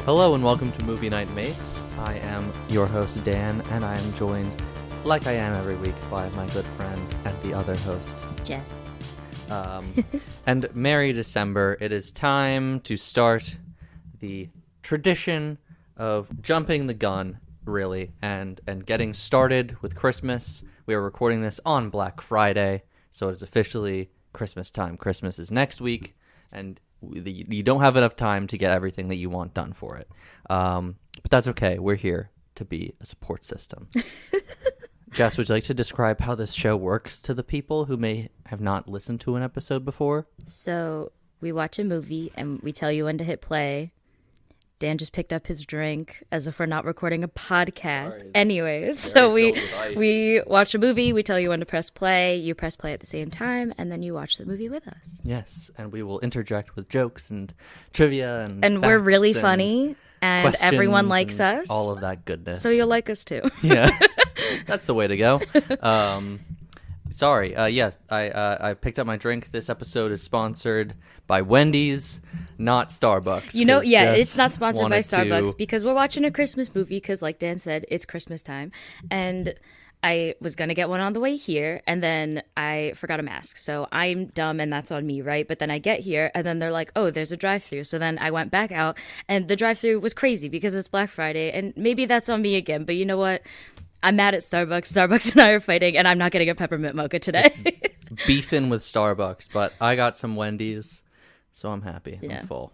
Hello and welcome to Movie Night Mates. I am your host Dan, and I am joined, like I am every week, by my good friend and the other host, Jess. And Merry December. It is time to start the tradition of jumping the gun, really, and getting started with Christmas. We are recording this on Black Friday, so it is officially Christmas time. Christmas is next week, and you don't have enough time to get everything that you want done for it. But that's okay. We're here to be a support system. Jess, would you like to describe how this show works to the people who may have not listened to an episode before? So we watch a movie and we tell you when to hit play. Dan just picked up his drink as if we're not recording a podcast. Sorry. Anyways, so we watch a movie, we tell you when to press play, you press play at the same time, and then you watch the movie with us. Yes, and we will interject with jokes and trivia and we're really funny, and everyone likes us. All of that goodness. So you'll like us too. Yeah, that's the way to go. Sorry. Yes, I picked up my drink. This episode is sponsored by Wendy's, not Starbucks. It's not sponsored by Starbucks because we're watching a Christmas movie because, like Dan said, it's Christmas time. And I was going to get one on the way here, and then I forgot a mask. So I'm dumb, and that's on me, right? But then I get here, and then they're like, oh, there's a drive-thru. So then I went back out, and the drive-thru was crazy because it's Black Friday. And maybe that's on me again, but you know what? I'm mad at Starbucks. Starbucks and I are fighting, and I'm not getting a peppermint mocha today. Beefing with Starbucks, but I got some Wendy's, so I'm happy. Yeah. I'm full.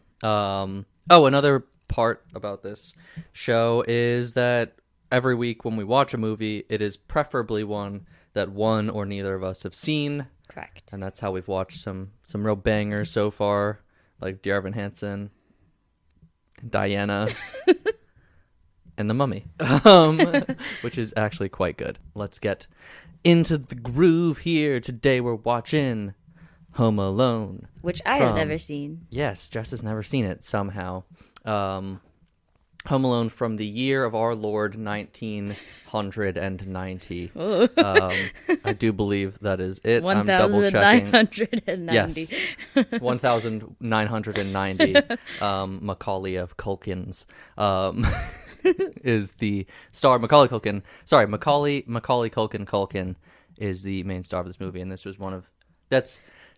Another part about this show is that every week when we watch a movie, it is preferably one that one or neither of us have seen. Correct. And that's how we've watched some real bangers so far, like Dear Evan Hansen, Diana, and The Mummy, which is actually quite good. Let's get into the groove here. Today we're watching Home Alone. Which I have never seen. Yes, Jess has never seen it somehow. Home Alone from the year of our Lord 1990. I do believe that is it. I'm double checking. 1990. Yes, 1990. Macaulay of Culkins. Is the star. Macaulay Culkin. Sorry, Macaulay Culkin Culkin is the main star of this movie, and this was one of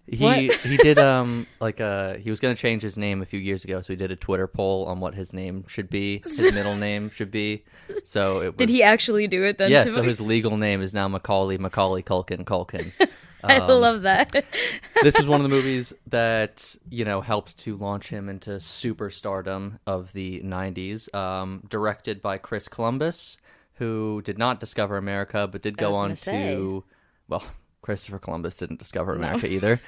he did he was going to change his name a few years ago, so he did a Twitter poll on what his name should be, his middle name should be. So it was, did he actually do it then? Yeah, so his legal name is now Macaulay Culkin Culkin. I love that. This was one of the movies that, helped to launch him into superstardom of the 90s. Directed by Chris Columbus, who did not discover America, but did go on to... Well, Christopher Columbus didn't discover America either.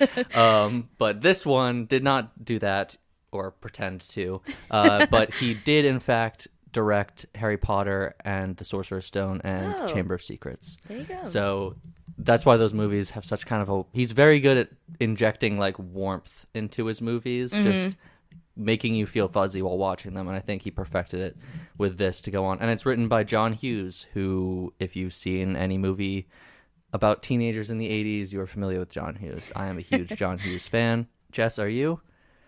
But this one did not do that, or pretend to. But he did, in fact, direct Harry Potter and the Sorcerer's Stone and Chamber of Secrets. There you go. So... that's why those movies have such kind of a... He's very good at injecting, warmth into his movies, just making you feel fuzzy while watching them, and I think he perfected it with this to go on. And it's written by John Hughes, who, if you've seen any movie about teenagers in the 80s, you are familiar with John Hughes. I am a huge John Hughes fan. Jess, are you?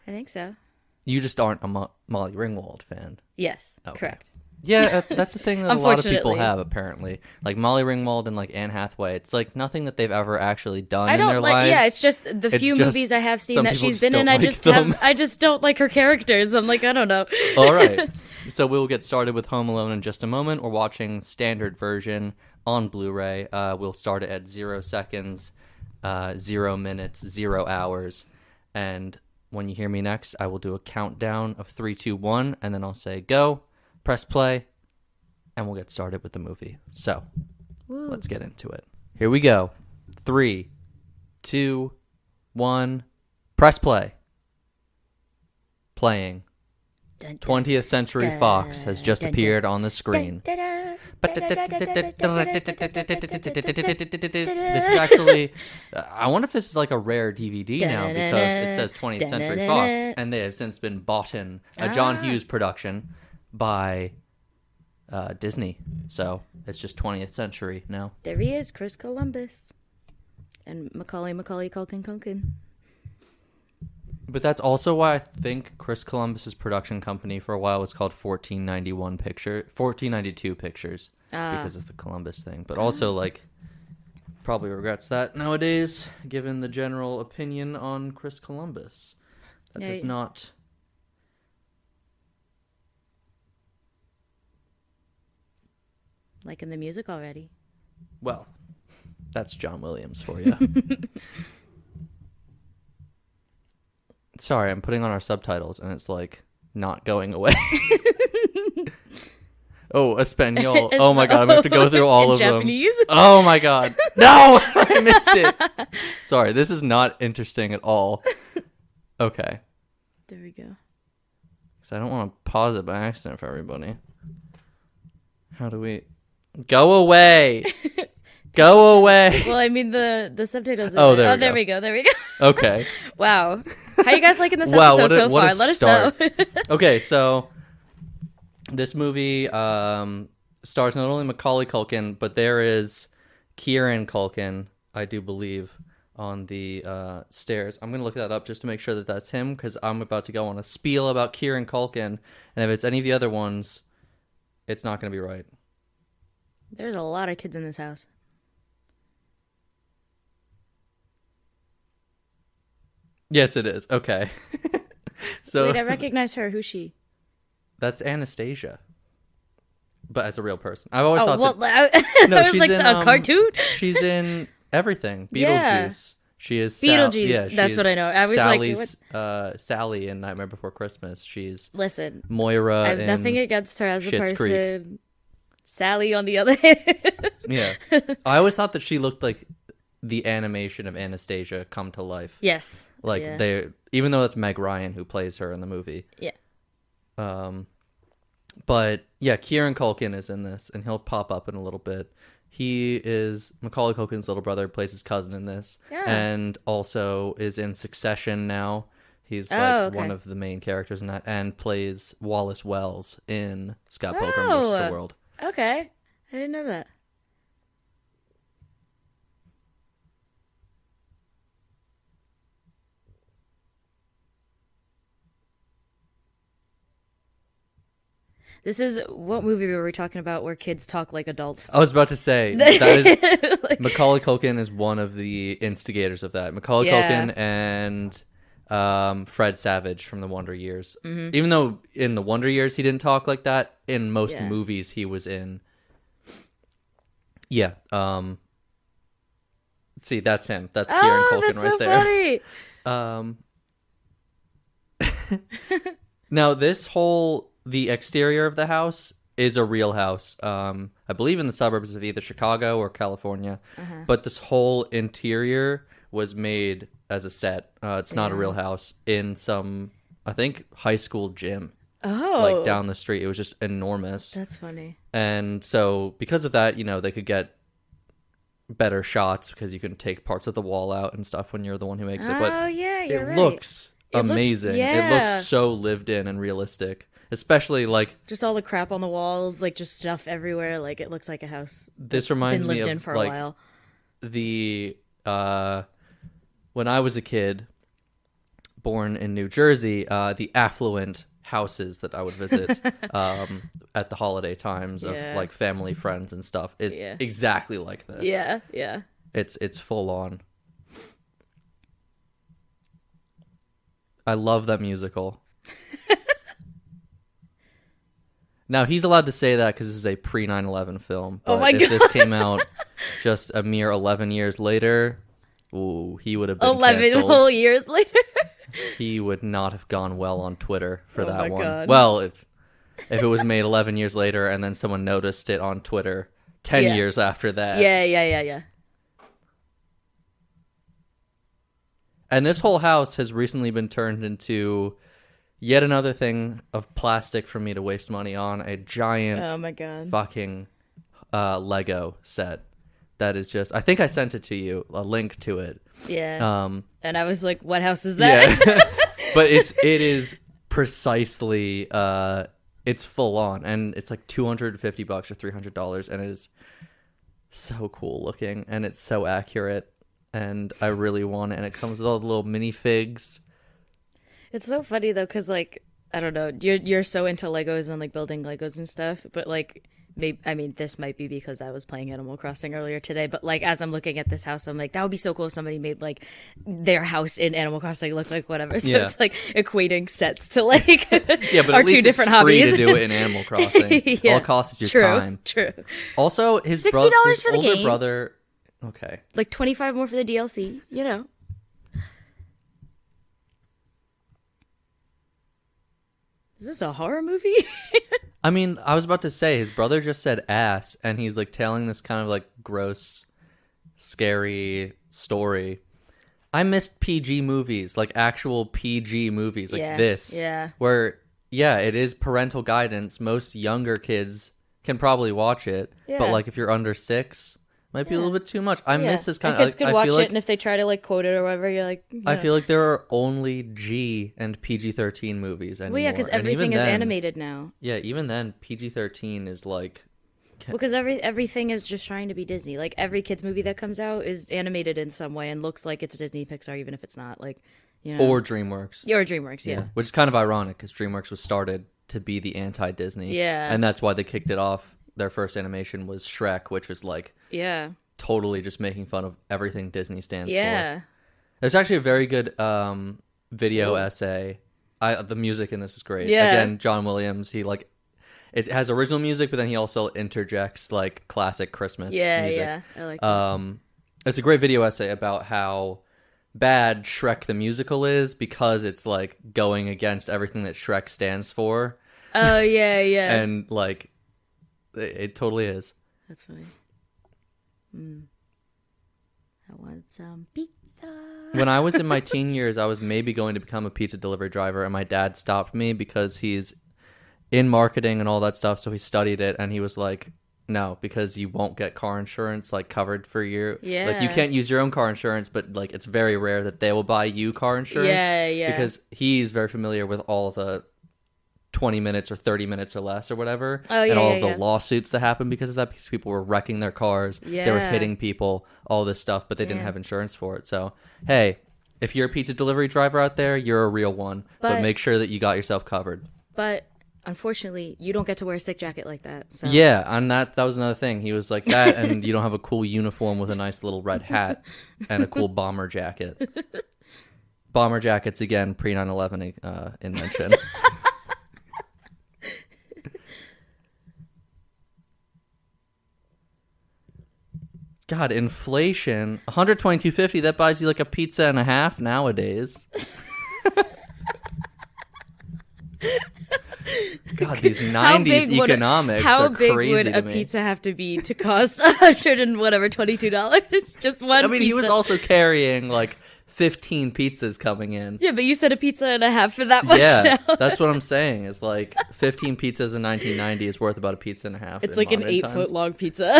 I think so. You just aren't a Molly Ringwald fan. Yes, okay. Correct. Yeah, that's the thing that a lot of people have, apparently. Like Molly Ringwald and Anne Hathaway. It's nothing that they've ever actually done in their lives. Yeah, it's just the few movies I have seen that she's been in. I just don't like her characters. I'm like, I don't know. All right. So we'll get started with Home Alone in just a moment. We're watching standard version on Blu-ray. We'll start it at 0 seconds, 0 minutes, 0 hours. And when you hear me next, I will do a countdown of 3, 2, 1, and then I'll say go. Press play, and we'll get started with the movie. So, Let's get into it. Here we go. 3, 2, 1. Press play. Playing. 20th Century Fox has just appeared on the screen. This is actually... I wonder if this is like a rare DVD now, because it says 20th Century Fox, and they have since been bought in a John Hughes production by Disney. So it's just 20th Century now. There he is, Chris Columbus. And Macaulay Culkin Culkin. But that's also why I think Chris Columbus's production company for a while was called 1492 Pictures because of the Columbus thing. But also, like, probably regrets that nowadays, given the general opinion on Chris Columbus. That is not... Like in the music already. Well, that's John Williams for you. Sorry, I'm putting on our subtitles and it's like not going away. Oh, Espanol. Oh my god, I'm going to have to go through all of Japanese? them. Oh my god. No! I missed it. Sorry, this is not interesting at all. Okay. There we go. Because I don't want to pause it by accident for everybody. How do we... Go away! Go away! Well, I mean, the subtitles. There we go. There we go. Okay. Wow. How you guys liking this episode so far? Let us know. Okay, so this movie stars not only Macaulay Culkin, but there is Kieran Culkin, I do believe, on the stairs. I'm going to look that up just to make sure that that's him, because I'm about to go on a spiel about Kieran Culkin, and if it's any of the other ones, it's not going to be right. There's a lot of kids in this house. Yes, it is. Okay. So wait, I recognize her. Who's she? That's Anastasia, but as a real person. I've always thought she's like in, a cartoon. She's in everything. Beetlejuice. Yeah. She is Beetlejuice. That's what I know. I was Sally's, Sally in Nightmare Before Christmas. She's Moira. I have nothing against her as a Schitt's person. Creek. Sally, on the other hand. Yeah, I always thought that she looked like the animation of Anastasia come to life. Yes, they even though it's Meg Ryan who plays her in the movie. Yeah. But yeah, Kieran Culkin is in this, and he'll pop up in a little bit. He is Macaulay Culkin's little brother, plays his cousin in this, and also is in Succession now. He's one of the main characters in that, and plays Wallace Wells in Scott Pilgrim vs. the World. Okay, I didn't know that. This is what movie were we talking about where kids talk like adults? I was about to say that is Macaulay Culkin is one of the instigators of that. Macaulay Culkin and Fred Savage from the Wonder Years. Mm-hmm. Even though in the Wonder Years he didn't talk like that, in most movies he was in. Yeah. See, that's him. That's Kieran Culkin that's right so there. Funny. Now the exterior of the house is a real house. I believe in the suburbs of either Chicago or California. Uh-huh. But this whole interior was made as a set. It's not a real house in some, I think, high school gym. Oh. Like down the street. It was just enormous. That's funny. And so because of that, they could get better shots because you can take parts of the wall out and stuff when you're the one who makes it. But you're right. Looks amazing. It looks so lived in and realistic. Especially like just all the crap on the walls, like just stuff everywhere. Like it looks like a house. This reminds me lived of in for a while. The when I was a kid, born in New Jersey, the affluent houses that I would visit at the holiday times of like family, friends, and stuff is exactly like this. Yeah, yeah. It's full on. I love that musical. Now, he's allowed to say that because this is a pre-9/11 film. But if this came out just a mere 11 years later, he would have been 11 canceled. whole years later? He would not have gone well on Twitter for that one. God. Well, if it was made 11 years later and then someone noticed it on Twitter 10 years after that. Yeah. And this whole house has recently been turned into yet another thing of plastic for me to waste money on. A giant fucking Lego set that is just... I think I sent it to you, a link to it. Yeah. And I was like, what house is that? Yeah. But it is precisely... it's full on. And it's like $250 or $300. And it is so cool looking. And it's so accurate. And I really want it. And it comes with all the little minifigs. It's so funny though, because like I don't know, you're so into Legos and like building Legos and stuff, but like maybe I mean this might be because I was playing Animal Crossing earlier today, but like as I'm looking at this house, I'm like that would be so cool if somebody made like their house in Animal Crossing look like whatever. So it's like equating sets to like yeah, but our at least two different it's free hobbies. to do it in Animal Crossing. Yeah. All it costs is True, your time. True. Also, his $60 for the older game. brother. Okay. Like 25 more for the DLC, you know. Is this a horror movie? I mean, I was about to say his brother just said ass, and he's like telling this kind of like gross, scary story. I missed PG movies, like actual PG movies, like this. Yeah. Where, yeah, it is parental guidance. Most younger kids can probably watch it, but like if you're under 6, might be a little bit too much. I miss this kind of. Kids could watch it, and if they try to like quote it or whatever, you're like. I feel like there are only G and PG-13 movies anymore. Well, yeah, because everything is animated now. Yeah, even then, PG-13 is like. Because everything is just trying to be Disney. Like every kids movie that comes out is animated in some way and looks like it's Disney Pixar, even if it's not. Like, you know. Or DreamWorks. Or DreamWorks, yeah. Which is kind of ironic because DreamWorks was started to be the anti-Disney. Yeah. And that's why they kicked it off. Their first animation was Shrek, which was like. Yeah. Totally just making fun of everything Disney stands for. There's actually a very good video essay. The music in this is great. Yeah. Again, John Williams, he like it has original music, but then he also interjects like classic Christmas music. Yeah. I like that. It's a great video essay about how bad Shrek the musical is because it's like going against everything that Shrek stands for. Oh yeah. And like it totally is. That's funny. I want some pizza. When I was in my teen years, I was maybe going to become a pizza delivery driver, and my dad stopped me because he's in marketing and all that stuff, so he studied it, and he was like, no, because you won't get car insurance like covered for you. Yeah. Like you can't use your own car insurance, but like it's very rare that they will buy you car insurance. Yeah. Because he's very familiar with all the 20 minutes or 30 minutes or less or whatever. Oh, yeah, and all of the lawsuits that happened because of that, because people were wrecking their cars. Yeah. They were hitting people, all this stuff, but they didn't have insurance for it. So, hey, if you're a pizza delivery driver out there, you're a real one. But make sure that you got yourself covered. But unfortunately, you don't get to wear a sick jacket like that. So. Yeah, and that was another thing. He was like that, and you don't have a cool uniform with a nice little red hat and a cool bomber jacket. Bomber jackets, again, pre 9/11 invention. God, inflation, $122.50, that buys you like a pizza and a half nowadays. God, these 90s economics how are big crazy would to a me. pizza have to be to cost $22? Just one. I mean, pizza. he was also carrying like 15 pizzas coming in. Yeah, but you said a pizza and a half for that much. Yeah, now. that's what I'm saying. Is like 15 pizzas in 1990 is worth about a pizza and a half. It's like an 8-foot long pizza.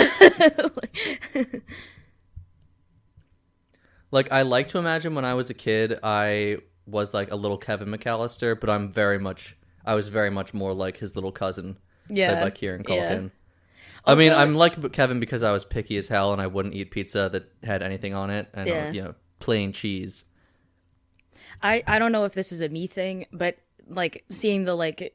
Like, I like to imagine when I was a kid, I was like a little Kevin McCallister, but I was very much more like his little cousin, played by Kieran Culkin. Yeah. I mean, Also, I'm like Kevin because I was picky as hell and I wouldn't eat pizza that had anything on it, and plain cheese. I don't know if this is a me thing, but like seeing the like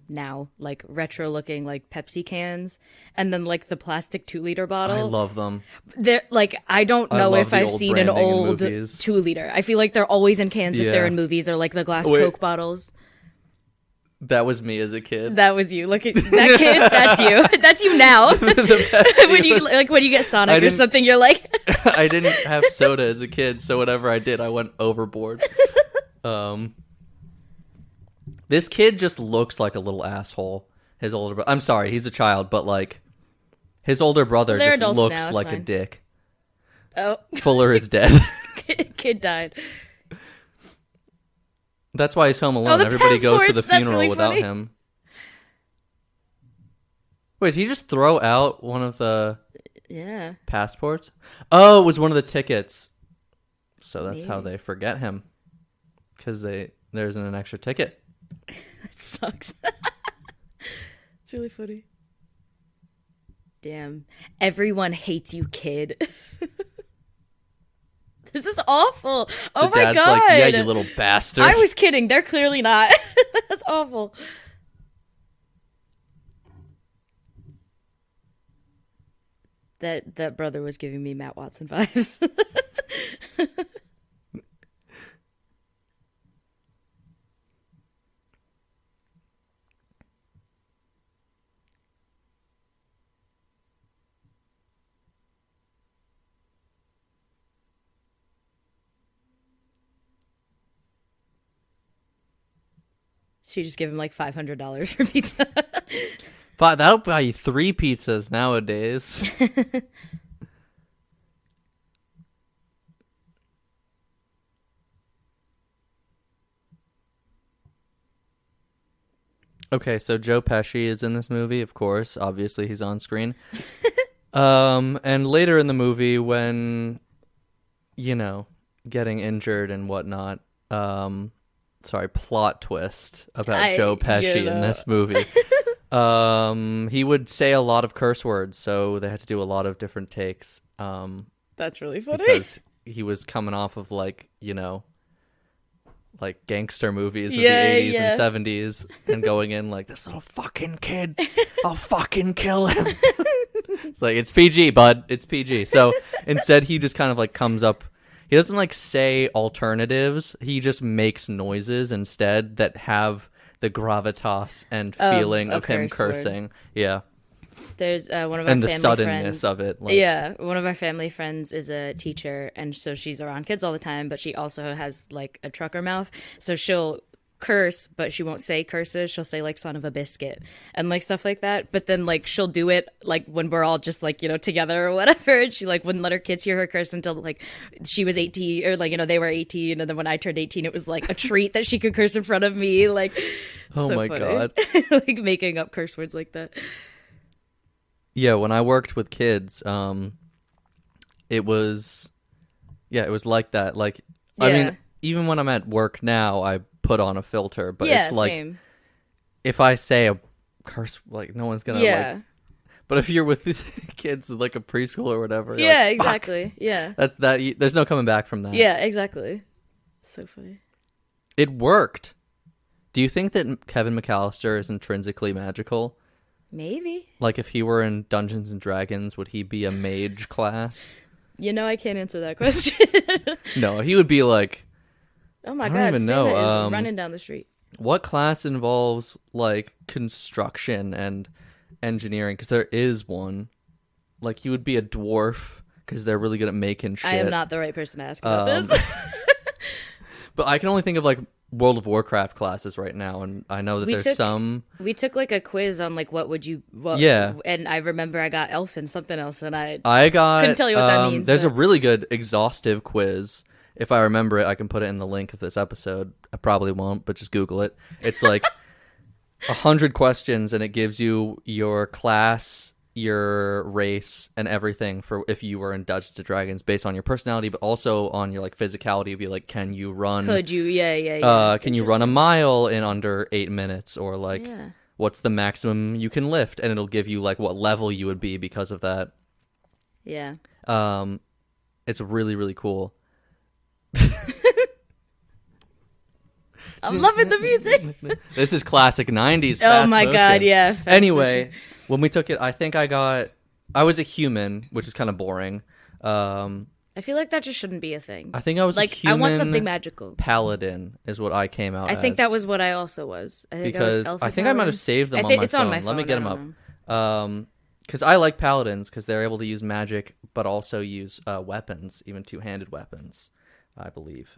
now like retro looking like Pepsi cans and then like the plastic 2-liter bottle. I love them. They're like I don't know if I've seen an old 2 liter. I feel like they're always in cans if they're in movies, or like the glass Coke bottles. That was me as a kid. That was you. Look at that kid. That's you. That's you now. when you get Sonic or something, you're like. I didn't have soda as a kid, so whatever I did, I went overboard. This kid just looks like a little asshole. His older brother. I'm sorry, he's a child, but like his older brother just looks now, like fine. a dick. Oh, Fuller is dead. Kid died. That's why he's home alone. Everybody goes to the funeral really without funny. him. Wait, did he just throw out one of the passports? Oh, it was one of the tickets. So that's how they forget him. Because there isn't an extra ticket. That sucks. It's really funny. Damn. Everyone hates you, kid. This is awful. Oh The my dad's god. like, yeah, you little bastard. I was kidding. They're clearly not. That's awful. That brother was giving me Matt Watson vibes. She just gave him like $500 for pizza. That'll buy you 3 pizzas nowadays. Okay, so Joe Pesci is in this movie, of course. Obviously, he's on screen. And later in the movie, when, getting injured and whatnot, plot twist about Joe Pesci in this movie. He would say a lot of curse words, so they had to do a lot of different takes. That's really funny. Because he was coming off of like gangster movies of the 80s and 70s and going in like, this little fucking kid, I'll fucking kill him. It's like, it's PG, bud. It's PG. So instead he just kind of like comes up. He doesn't like say alternatives. He just makes noises instead that have the gravitas and feeling of him cursing. Word. Yeah. There's one of our and the family suddenness friends. Of it. One of our family friends is a teacher, and so she's around kids all the time, but she also has like a trucker mouth, so she'll curse, but she won't say curses. She'll say like son of a biscuit and like stuff like that, but then like she'll do it like when we're all just like together or whatever, and she like wouldn't let her kids hear her curse until like she was 18 or like they were 18, and then when I turned 18 it was like a treat that she could curse in front of me. Like, oh so my funny. God. Like making up curse words like that. Yeah, when I worked with kids, it was like that. Like, I mean, even when I'm at work now, I put on a filter, but it's like, same. If I say a curse, like, no one's gonna like. But if you're with kids like a preschool or whatever, yeah, like, exactly, fuck. Yeah, that. There's no coming back from that. Yeah, exactly. So funny. It worked. Do you think that Kevin McCallister is intrinsically magical? Maybe. Like, if he were in Dungeons and Dragons, would he be a mage class? I can't answer that question. No, he would be like... Oh my God, Santa is running down the street. What class involves, like, construction and engineering? Because there is one. Like, he would be a dwarf, because they're really good at making shit. I am not the right person to ask about this. But I can only think of, like, World of Warcraft classes right now, and I know that some. We took like a quiz on like what would you. And I remember I got elf and something else, and I couldn't tell you what that means. There's a really good exhaustive quiz. If I remember it, I can put it in the link of this episode. I probably won't, but just Google it. It's like 100 questions, and it gives you your class, your race, and everything for if you were in Dungeons and Dragons based on your personality, but also on your like physicality. It'd be like, can you run? Could you? Yeah. Can you run a mile in under 8 minutes? Or like, what's the maximum you can lift? And it'll give you like what level you would be because of that. Yeah. It's really, really cool. I'm loving the music. This is classic 90s. Oh my God, yeah. Anyway, when we took it, I think I was a human, which is kind of boring. I feel like that just shouldn't be a thing. I think I was like, a human. I want something magical. Paladin is what I came out as. I think that was what I also was. I think I might have saved them on my phone. Let me get them up. Because I like paladins because they're able to use magic, but also use weapons, even two-handed weapons, I believe.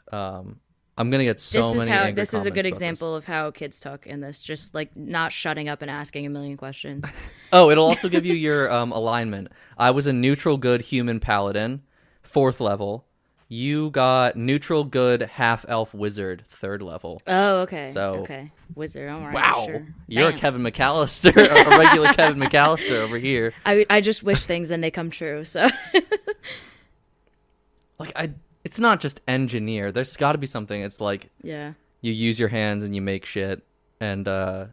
I'm gonna get many angry This is a good comments example of how kids talk in this, just like not shutting up and asking a million questions. Oh, it'll also give you your alignment. I was a neutral good human paladin, 4th level. You got neutral good half elf wizard, 3rd level. Oh, okay. Okay. Wizard, all right. Wow. Sure. You're a Kevin McCallister, a regular Kevin McCallister over here. I just wish things and they come true, so. It's not just engineer. There's got to be something. It's like you use your hands and you make shit. And I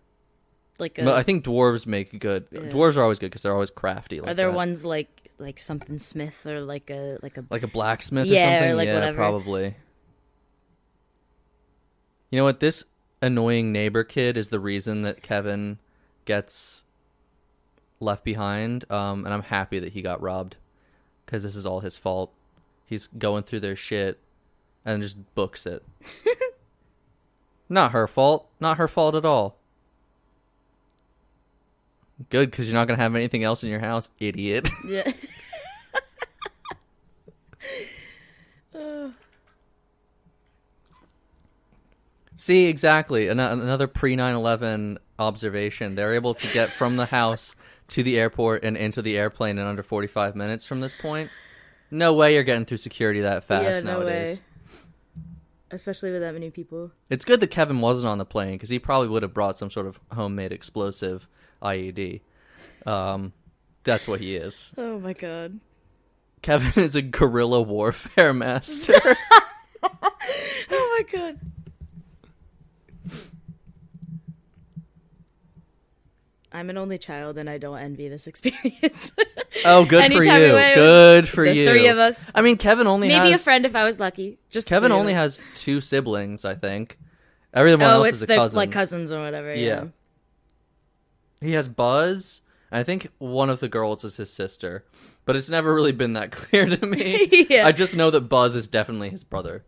think dwarves make good. Yeah. Dwarves are always good because they're always crafty. Are there ones like like something Smith or like a blacksmith or yeah, something. or like yeah, whatever. Probably. You know what? This annoying neighbor kid is the reason that Kevin gets left behind, and I'm happy that he got robbed because this is all his fault. He's going through their shit and just books it. Not her fault. Not her fault at all. Good, because you're not going to have anything else in your house, idiot. Yeah. See, exactly. Another pre-9/11 observation. They're able to get from the house to the airport and into the airplane in under 45 minutes from this point. No way you're getting through security that fast nowadays. Way. Especially with that many people. It's good that Kevin wasn't on the plane because he probably would have brought some sort of homemade explosive IED. That's what he is. Oh my god. Kevin is a guerrilla warfare master. Oh my god. I'm an only child and I don't envy this experience. Oh, good for you. Good for you. The three of us. I mean, Kevin only has... Maybe a friend if I was lucky. Just Kevin only has 2 siblings, I think. Everyone else is a cousin. Like cousins or whatever. Yeah. He has Buzz. I think one of the girls is his sister. But it's never really been that clear to me. Yeah. I just know that Buzz is definitely his brother.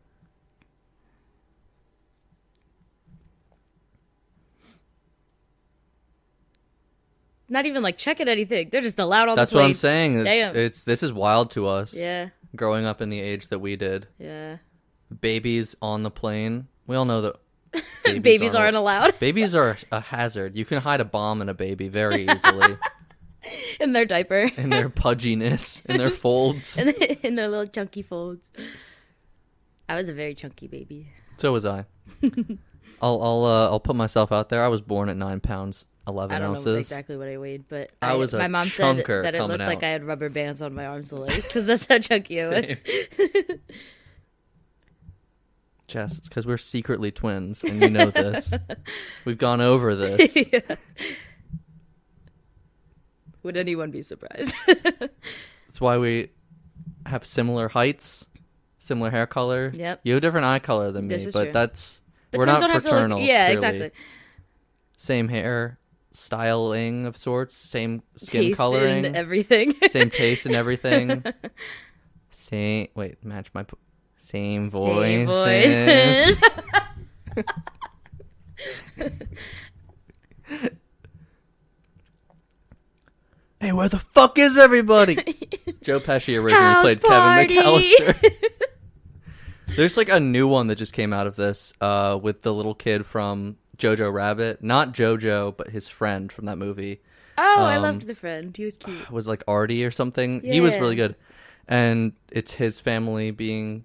Not even like checking anything. They're just allowed on That's the plane. That's what I'm saying. Damn. This is wild to us. Yeah. Growing up in the age that we did. Yeah. Babies on the plane. We all know that babies aren't allowed. Babies are a hazard. You can hide a bomb in a baby very easily. In their diaper. In their pudginess. In their folds. In their little chunky folds. I was a very chunky baby. So was I. I'll put myself out there. I was born at 9 pounds 11 ounces. I don't know exactly what I weighed, but my mom said that it looked like I had rubber bands on my arms and legs because that's how chunky I was. Jess, it's because we're secretly twins, and you know this. We've gone over this. Yeah. Would anyone be surprised? That's why we have similar heights, similar hair color. Yep. You have a different eye color than me, but true. We're not fraternal. Yeah, clearly. Exactly. Same hair styling of sorts, same skin taste coloring, and everything. Same taste and everything. Same voices. Hey, where the fuck is everybody? Joe Pesci originally played Kevin McCallister. There's like a new one that just came out of this with the little kid from Jojo Rabbit. Not Jojo, but his friend from that movie. Oh, I loved the friend. He was cute. Was like Artie or something. Yeah. He was really good. And it's his family being,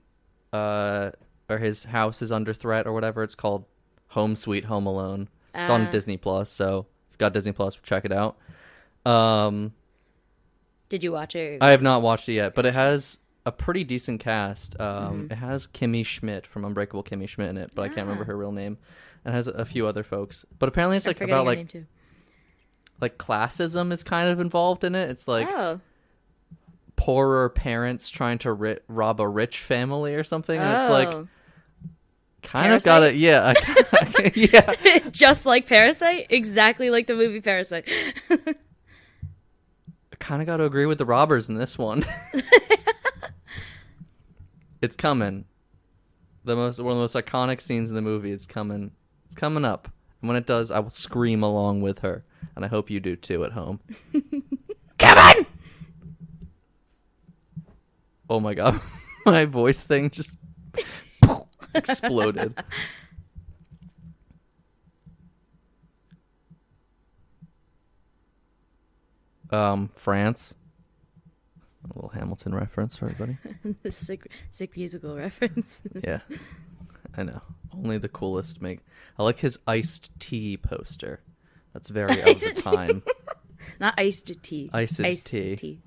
or his house is under threat or whatever. It's called Home Sweet Home Alone. It's on Disney Plus, so if you've got Disney Plus, check it out. Did you watch it? I have not watched it yet, but it has a pretty decent cast. It has Kimmy Schmidt from Unbreakable Kimmy Schmidt in it, but I can't remember her real name. And it has a few other folks. But apparently it's like about like classism is kind of involved in it. It's like poorer parents trying to rob a rich family or something. And it's like kind of got it. Yeah. Yeah. Just like Parasite? Exactly like the movie Parasite. I kind of got to agree with the robbers in this one. It's coming. One of the most iconic scenes in the movie is coming. It's coming up. And when it does, I will scream along with her. And I hope you do too at home. Kevin! Oh my god. My voice thing just exploded. France. A little Hamilton reference for everybody. The sick musical reference. Yeah, I know. Only the coolest make. I like his iced tea poster. That's very of the time. Not iced tea. Iced tea.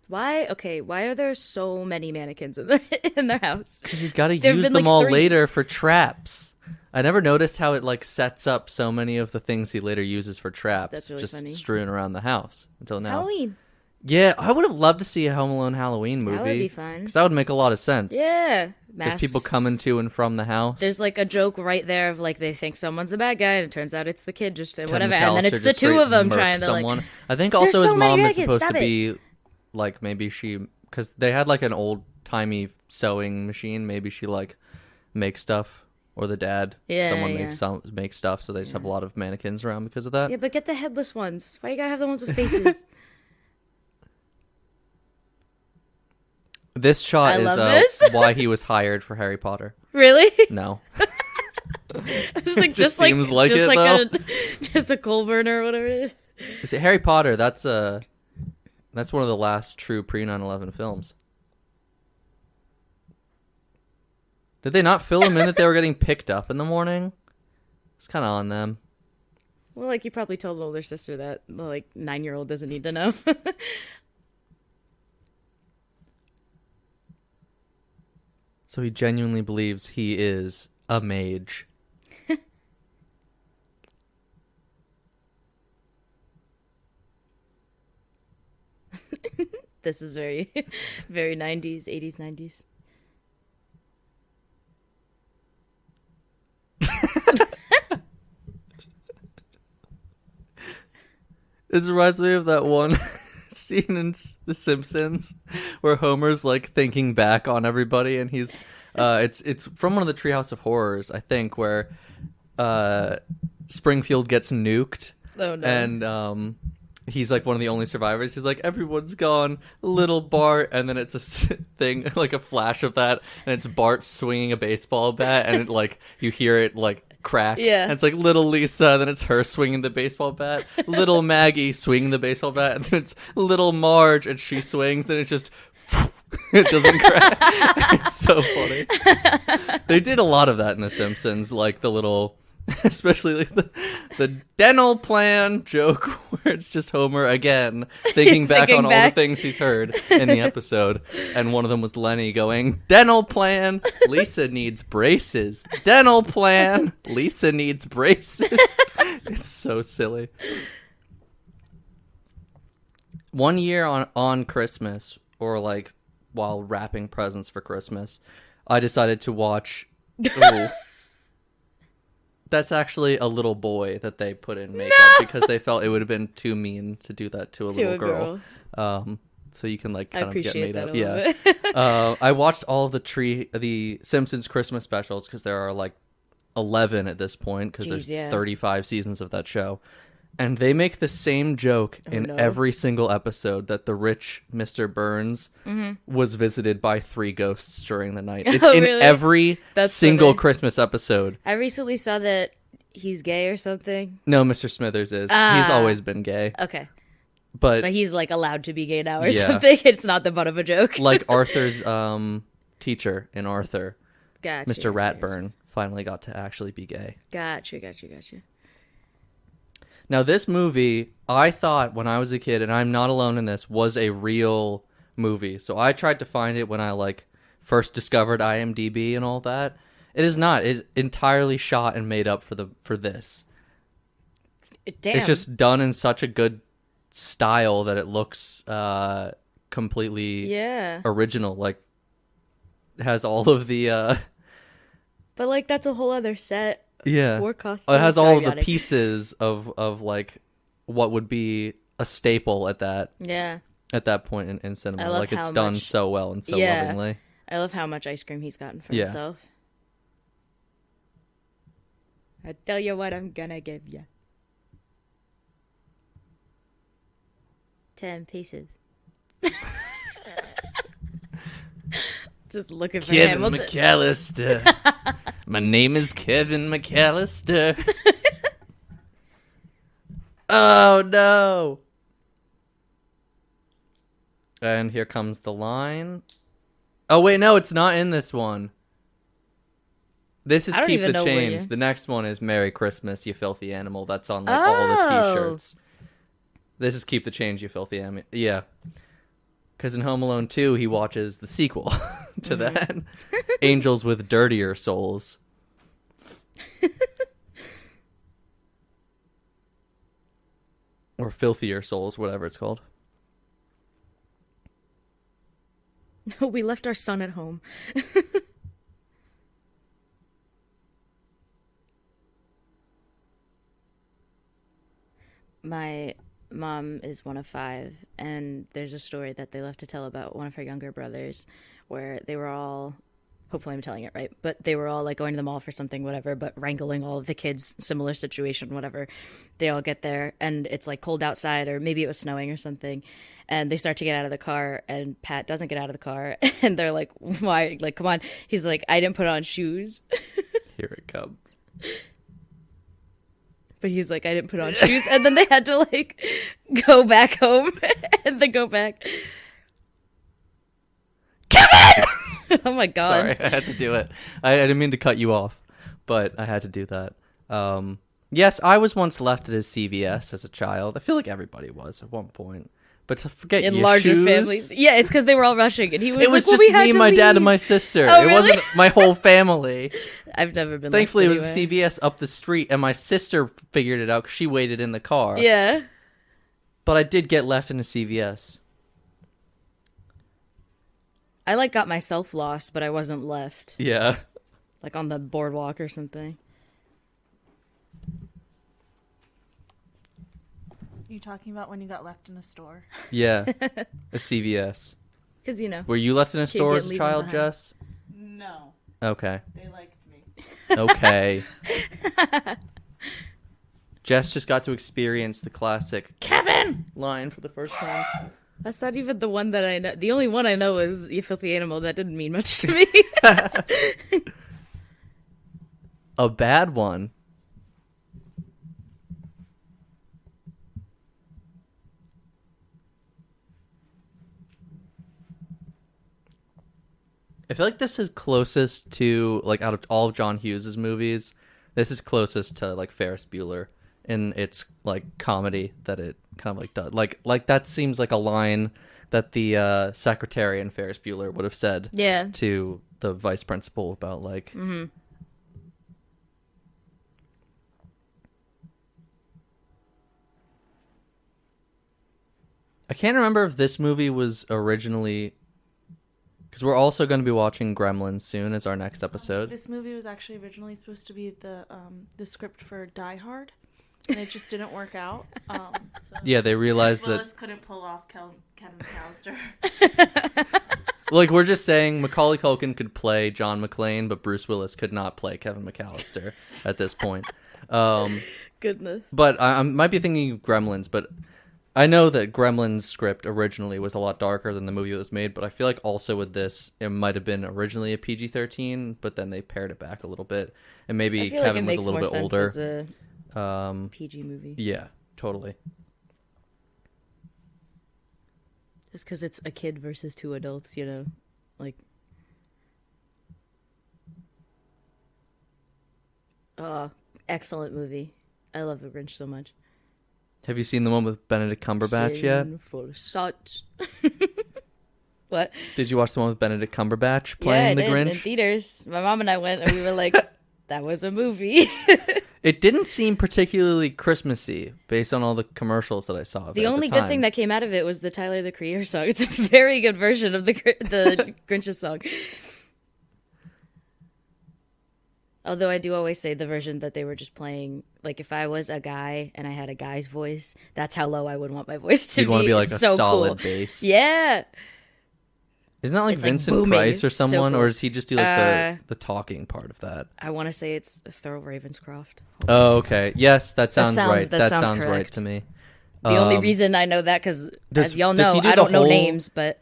Why? Okay, why are there so many mannequins in their house? Because he's got to use them all later for traps. I never noticed how it like sets up so many of the things he later uses for traps. That's really just funny. Strewn around the house until now. Halloween. Yeah, I would have loved to see a Home Alone Halloween movie. That would be fun. Because that would make a lot of sense. Yeah. There's people coming to and from the house. There's like a joke right there of like they think someone's the bad guy, and it turns out it's the kid, just Kevin whatever. McCallister And then it's the two of them trying to someone. like. I think also his mom is supposed to Stop be like maybe she, because they had like an old timey sewing machine. Maybe she like makes stuff, or the dad. Someone makes stuff, so they just have a lot of mannequins around because of that. Yeah, but get the headless ones. Why you gotta have the ones with faces? This shot is why he was hired for Harry Potter. Really? No. It's like just seems like just it, like just a coal burner or whatever it is. Is it Harry Potter? That's one of the last true pre 9/11 films. Did they not fill him in that they were getting picked up in the morning? It's kind of on them. Well, like you probably told the older sister that the like 9-year-old doesn't need to know. So he genuinely believes he is a mage. This is very, very 90s, 80s, 90s. This reminds me of that one scene in The Simpsons where Homer's like thinking back on everybody, and he's it's from one of the Treehouse of Horrors, I think, where Springfield gets nuked. Oh no. And he's like one of the only survivors. He's like, everyone's gone, little Bart, and then it's a thing like a flash of that, and it's Bart swinging a baseball bat, and it, like you hear it like crack. Yeah. And it's like little Lisa, then it's her swinging the baseball bat. Little Maggie swinging the baseball bat, and then it's little Marge, and she swings, then it's just it doesn't crack. It's so funny. They did a lot of that in The Simpsons, like the little, especially like the dental plan joke where it's just Homer again thinking back on all the things he's heard in the episode, and one of them was Lenny going, dental plan, Lisa needs braces, dental plan, Lisa needs braces. It's so silly. One year on Christmas, or like while wrapping presents for Christmas, I decided to watch that's actually a little boy that they put in makeup because they felt it would have been too mean to do that to a little girl. So you can like kind of get made up. Yeah. I watched all of the Simpsons Christmas specials because there are like 11 at this point because there's 35 seasons of that show. And they make the same joke in every single episode that the rich Mr. Burns was visited by 3 ghosts during the night. It's in every single Christmas episode. I recently saw that he's gay or something. No, Mr. Smithers is. He's always been gay. Okay. But he's like allowed to be gay now or something. It's not the butt of a joke. Like Arthur's teacher in Arthur. Gotcha. Mr. Ratburn finally got to actually be gay. Gotcha. Now, this movie, I thought when I was a kid, and I'm not alone in this, was a real movie. So I tried to find it when I like first discovered IMDb and all that. It is not. It's entirely shot and made up for this. Damn. It's just done in such a good style that it looks completely original. Like, it has all of the... But like that's a whole other set. Yeah. War costumes. It has all of the pieces of like what would be a staple at that point in cinema. Like it's done so well and so lovingly. I love how much ice cream he's gotten for himself. I tell you what I'm gonna give you. 10 pieces. Just looking for Kevin Hamilton. McCallister. My name is Kevin McCallister. Oh, no. And here comes the line. Oh, wait, no, it's not in this one. This is Keep the Change. The next one is Merry Christmas, You Filthy Animal. That's on like all the t-shirts. This is Keep the Change, You Filthy Animal. Yeah. Because in Home Alone 2, he watches the sequel to that. Angels with Dirtier Souls. Or Filthier Souls, whatever it's called. We left our son at home. My mom is one of 5, and there's a story that they love to tell about one of her younger brothers where they were all, hopefully I'm telling it right, but they were all like going to the mall for something, whatever, but wrangling all of the kids, similar situation, whatever. They all get there and it's like cold outside, or maybe it was snowing or something, and they start to get out of the car, and Pat doesn't get out of the car, and they're like, why? Like, come on. He's like, I didn't put on shoes. Here it comes. But he's like, I didn't put on shoes. And then they had to, like, go back home and then go back. Kevin! Oh, my God. Sorry, I had to do it. I didn't mean to cut you off, but I had to do that. Yes, I was once left at his CVS as a child. I feel like everybody was at one point. But to forget in your larger shoes, families. Yeah, it's because they were all rushing. And he was it was like, just me, my dad, and my sister. Oh, it really? wasn't my whole family. I've never been Thankfully, left it was a CVS up the street, and my sister figured it out because she waited in the car. Yeah. But I did get left in a CVS. I, like, got myself lost, but I wasn't left. Yeah. Like, on the boardwalk or something. You talking about when you got left in a store? Yeah. A CVS. Because, you know. Were you left in a store as a child, Jess? No. Okay. They liked me. Okay. Jess just got to experience the classic Kevin line for the first time. That's not even the one that I know. The only one I know is You Filthy Animal. That didn't mean much to me. A bad one. I feel like this is closest to, like, out of all of John Hughes's movies, this is closest to, like, Ferris Bueller in its, like, comedy that it kind of, like, does. Like that seems like a line that the secretary in Ferris Bueller would have said to the vice principal about, like... Mm-hmm. I can't remember if this movie was originally... Because we're also going to be watching Gremlins soon as our next episode. This movie was actually originally supposed to be the script for Die Hard, and it just didn't work out. So yeah, they realized Bruce that... Willis couldn't pull off Kevin McCallister. Like, we're just saying Macaulay Culkin could play John McClane, but Bruce Willis could not play Kevin McCallister at this point. Goodness. But I might be thinking of Gremlins, but... I know that Gremlins' script originally was a lot darker than the movie that was made, but I feel like also with this, it might have been originally a PG-13, but then they pared it back a little bit, and maybe Kevin was a little bit older. As a PG movie. Yeah, totally. Just because it's a kid versus 2 adults, you know, like. Oh, excellent movie. I love The Grinch so much. Have you seen the one with Benedict Cumberbatch yet? Such. What? Did you watch the one with Benedict Cumberbatch playing the Grinch? In theaters. My mom and I went, and we were like, that was a movie. It didn't seem particularly Christmassy based on all the commercials that I saw of it. The only good thing that came out of it was the Tyler the Creator song. It's a very good version of the Grinch's song. Although I do always say the version that they were just playing, like if I was a guy and I had a guy's voice, that's how low I would want my voice to be. You'd want to be like a so solid cool. bass. Yeah. Isn't that like It's Vincent like booming. Price or someone, So cool. or does he just do like the talking part of that? I want to say it's Thurl Ravenscroft. Oh, okay. Yes, that sounds right. that sounds right correct. to me. The only reason I know that, because as y'all know, he do I the don't know whole- names, but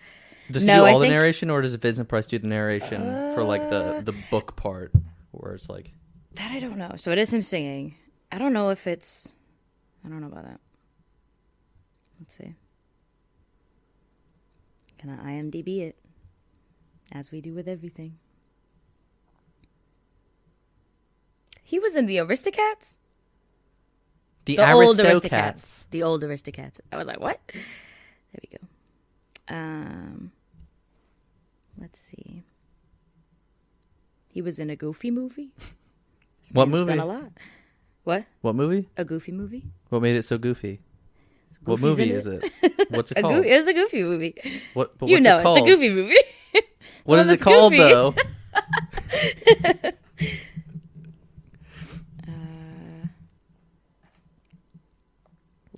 Does he No, do I all the think- narration, or does Vincent Price do the narration for like the book part, where it's like... that I don't know. So it is him singing. I don't know if it's... I don't know about that. Let's see. Can I IMDb it? As we do with everything. He was in the Aristocats? The old Aristocats. Aristocats. The old Aristocats. I was like, what? There we go. Let's see. He was in a Goofy movie. This What man's movie? Done a lot. What? What movie? A Goofy movie? What made it so goofy? What Goofy's movie in is it. it? What's it called? It was a Goofy movie. What's You it know called? it, the Goofy movie. What is it called, goofy. though?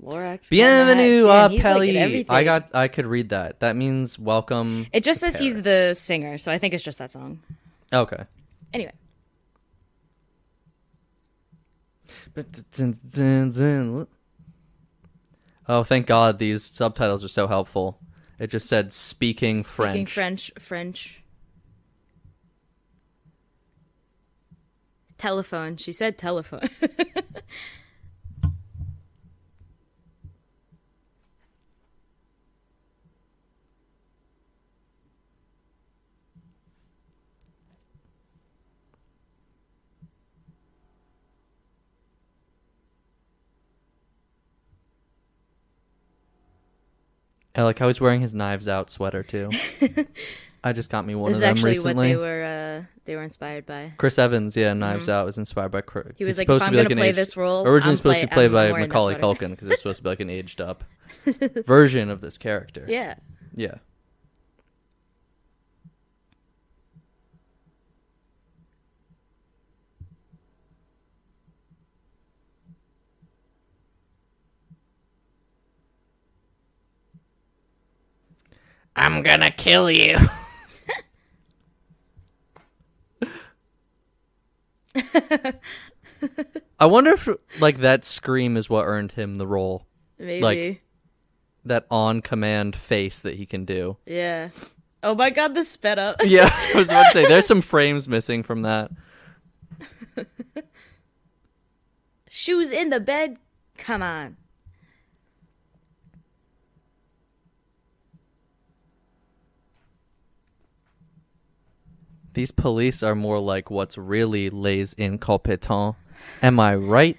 Lorax. Bienvenue Damn, à he's, like, in Paris. everything. I could read that. That means welcome. It just to says he's Paris. the singer, so I think it's just that song. Okay. Anyway. Oh, thank God these subtitles are so helpful. It just said speaking French. French. Telephone. She said telephone. I like how he's wearing his Knives Out sweater too. I just got me one This of is them actually recently. what they were inspired by. Chris Evans, yeah, Knives Out was inspired by Chris. He was like, supposed if to I'm be going like to an play aged- this role, originally supposed to be played by I'm wearing that Macaulay sweater. Culkin because it's supposed to be like an aged up version of this character. Yeah. Yeah. I'm gonna kill you. I wonder if like that scream is what earned him the role. Maybe. Like that on command face that he can do. Yeah. Oh my God, this sped up. Yeah, I was about to say there's some frames missing from that. Shoes in the bed? Come on. These police are more like what's really les incompetents. Am I right?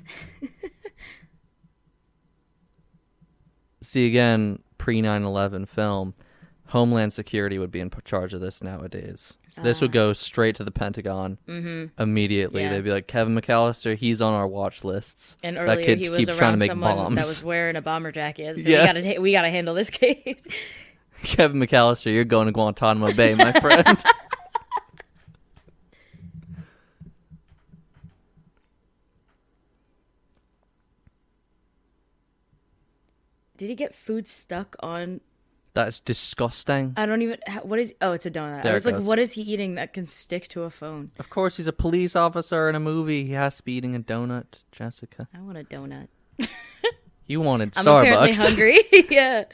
See, again, pre 9/11 film, Homeland Security would be in charge of this nowadays. This would go straight to the Pentagon immediately. Yeah. They'd be like, Kevin McCallister, he's on our watch lists. And that earlier kid he was keeps trying around to make someone bombs. that was wearing a bomber jacket. So Yeah. we gotta handle this case. Kevin McCallister, you're going to Guantanamo Bay, my friend. Did he get food stuck on? That's disgusting. I don't even. What is? Oh, it's a donut. There I was it like, goes. what is he eating that can stick to a phone? Of course, he's a police officer in a movie. He has to be eating a donut, Jessica. I want a donut. You wanted I'm apparently Starbucks. hungry. Yeah.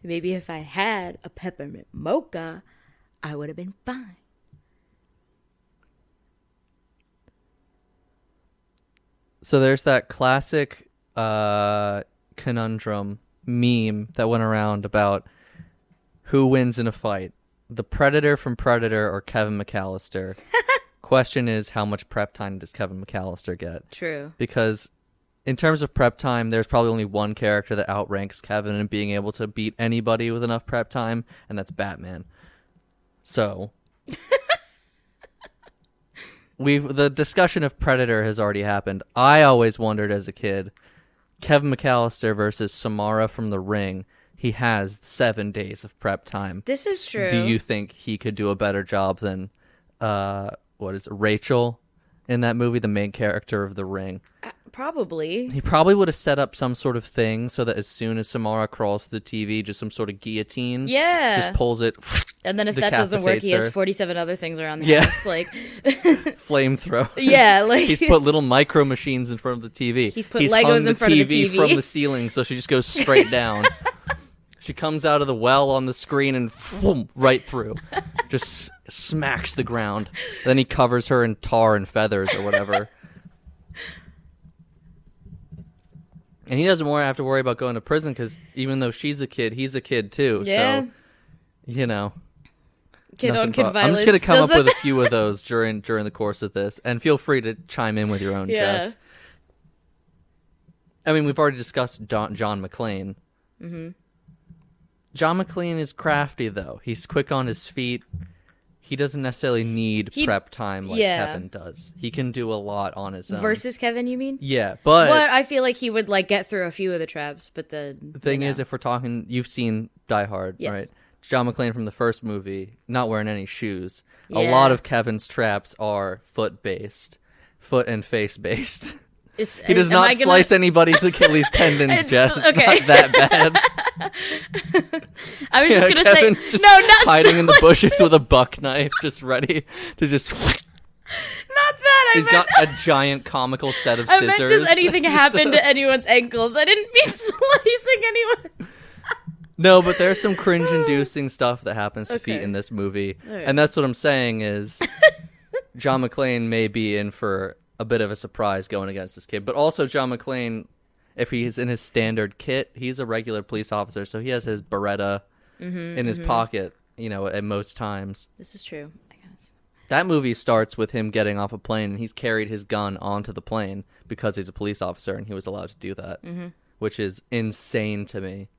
Maybe if I had a peppermint mocha, I would have been fine. So there's that classic conundrum meme that went around about who wins in a fight, the Predator from Predator or Kevin McCallister. Question is, how much prep time does Kevin McCallister get? True. Because in terms of prep time, there's probably only one character that outranks Kevin in being able to beat anybody with enough prep time, and that's Batman. So the discussion of Predator has already happened. I always wondered as a kid, Kevin McCallister versus Samara from The Ring. He has 7 days of prep time. This is true. Do you think he could do a better job than Rachel in that movie, the main character of The Ring? Probably. He probably would have set up some sort of thing so that as soon as Samara crawls to the TV, just some sort of guillotine. Yeah. Just pulls it. And then if that doesn't work, he has her. 47 other things around the Yeah. house. Like, Flamethrower. yeah, like He's put little micro machines in front of the TV. He's put Legos in front of the TV. from the ceiling, so she just goes straight down. She comes out of the well on the screen and right through. Just smacks the ground. Then he covers her in tar and feathers or whatever. And he doesn't have to worry about going to prison because even though she's a kid, he's a kid too. Yeah. So, you know. kid on nothing kid but- violence. I'm just going to come up doesn't- with a few of those during the course of this. And feel free to chime in with your own, Yeah. Jess. I mean, we've already discussed John McClane. Mm-hmm. John McClane is crafty, though. He's quick on his feet. He doesn't necessarily need prep time like yeah. Kevin does. He can do a lot on his own. Versus Kevin, you mean? Yeah, but I feel like he would like get through a few of the traps, but the thing is, if we're talking, you've seen Die Hard, Yes. right? John McClane from the first movie not wearing any shoes. Yeah. A lot of Kevin's traps are foot and face based. He does not slice anybody's Achilles tendons, Jess. It's not that bad. I was just going to say, just no, not hiding in the bushes with a buck knife, just ready to just... Not that. He's got a giant comical set of scissors. I meant just anything happen to anyone's ankles. I didn't mean slicing anyone. No, but there's some cringe-inducing stuff that happens to feet in this movie. Right. And that's what I'm saying is John McClane may be in for a bit of a surprise going against this kid. But also John McClane, if he's in his standard kit, he's a regular police officer, so he has his Beretta in his pocket, at most times. This is true, I guess. That movie starts with him getting off a plane, and he's carried his gun onto the plane because he's a police officer, and he was allowed to do that, which is insane to me.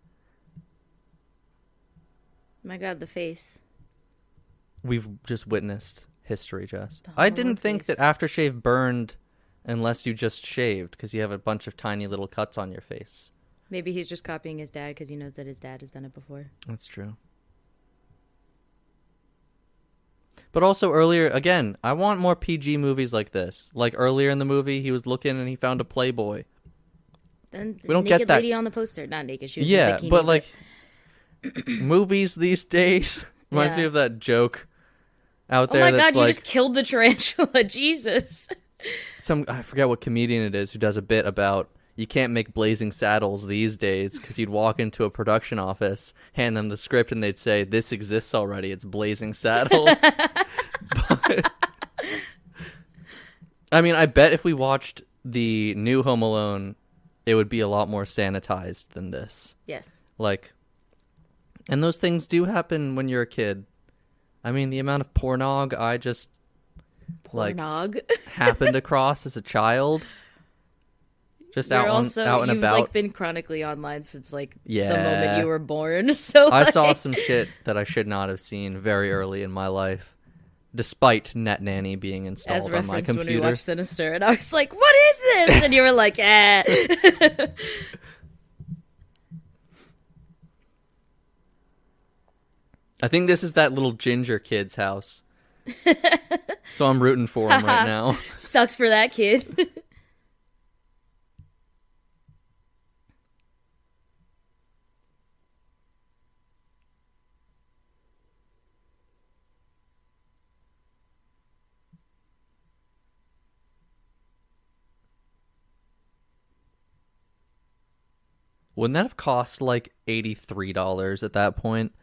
My God, the face. We've just witnessed history, Jess. I didn't think that aftershave burned unless you just shaved because you have a bunch of tiny little cuts on your face. Maybe he's just copying his dad because he knows that his dad has done it before. That's true. But also earlier, again, I want more PG movies like this. Like earlier in the movie, he was looking and he found a Playboy. Then we don't naked get that. Lady on the poster, not naked. She was in a bikini, but like movies these days reminds me of that joke out there. Oh my God, you like, just killed the tarantula. Jesus. I forget what comedian it is who does a bit about you can't make Blazing Saddles these days because you'd walk into a production office, hand them the script, and they'd say, "This exists already. It's Blazing Saddles." But, I mean, I bet if we watched the new Home Alone, it would be a lot more sanitized than this. Yes. And those things do happen when you're a kid. I mean, the amount of pornog I just happened across as a child. Just out and about. You've been chronically online since the moment you were born. So I saw some shit that I should not have seen very early in my life, despite Net Nanny being installed as on my computer. When we watched Sinister, and I was like, "What is this?" And you were like, "Yeah." I think this is that little ginger kid's house. So I'm rooting for him right now. Sucks for that kid. Wouldn't that have cost like $83 at that point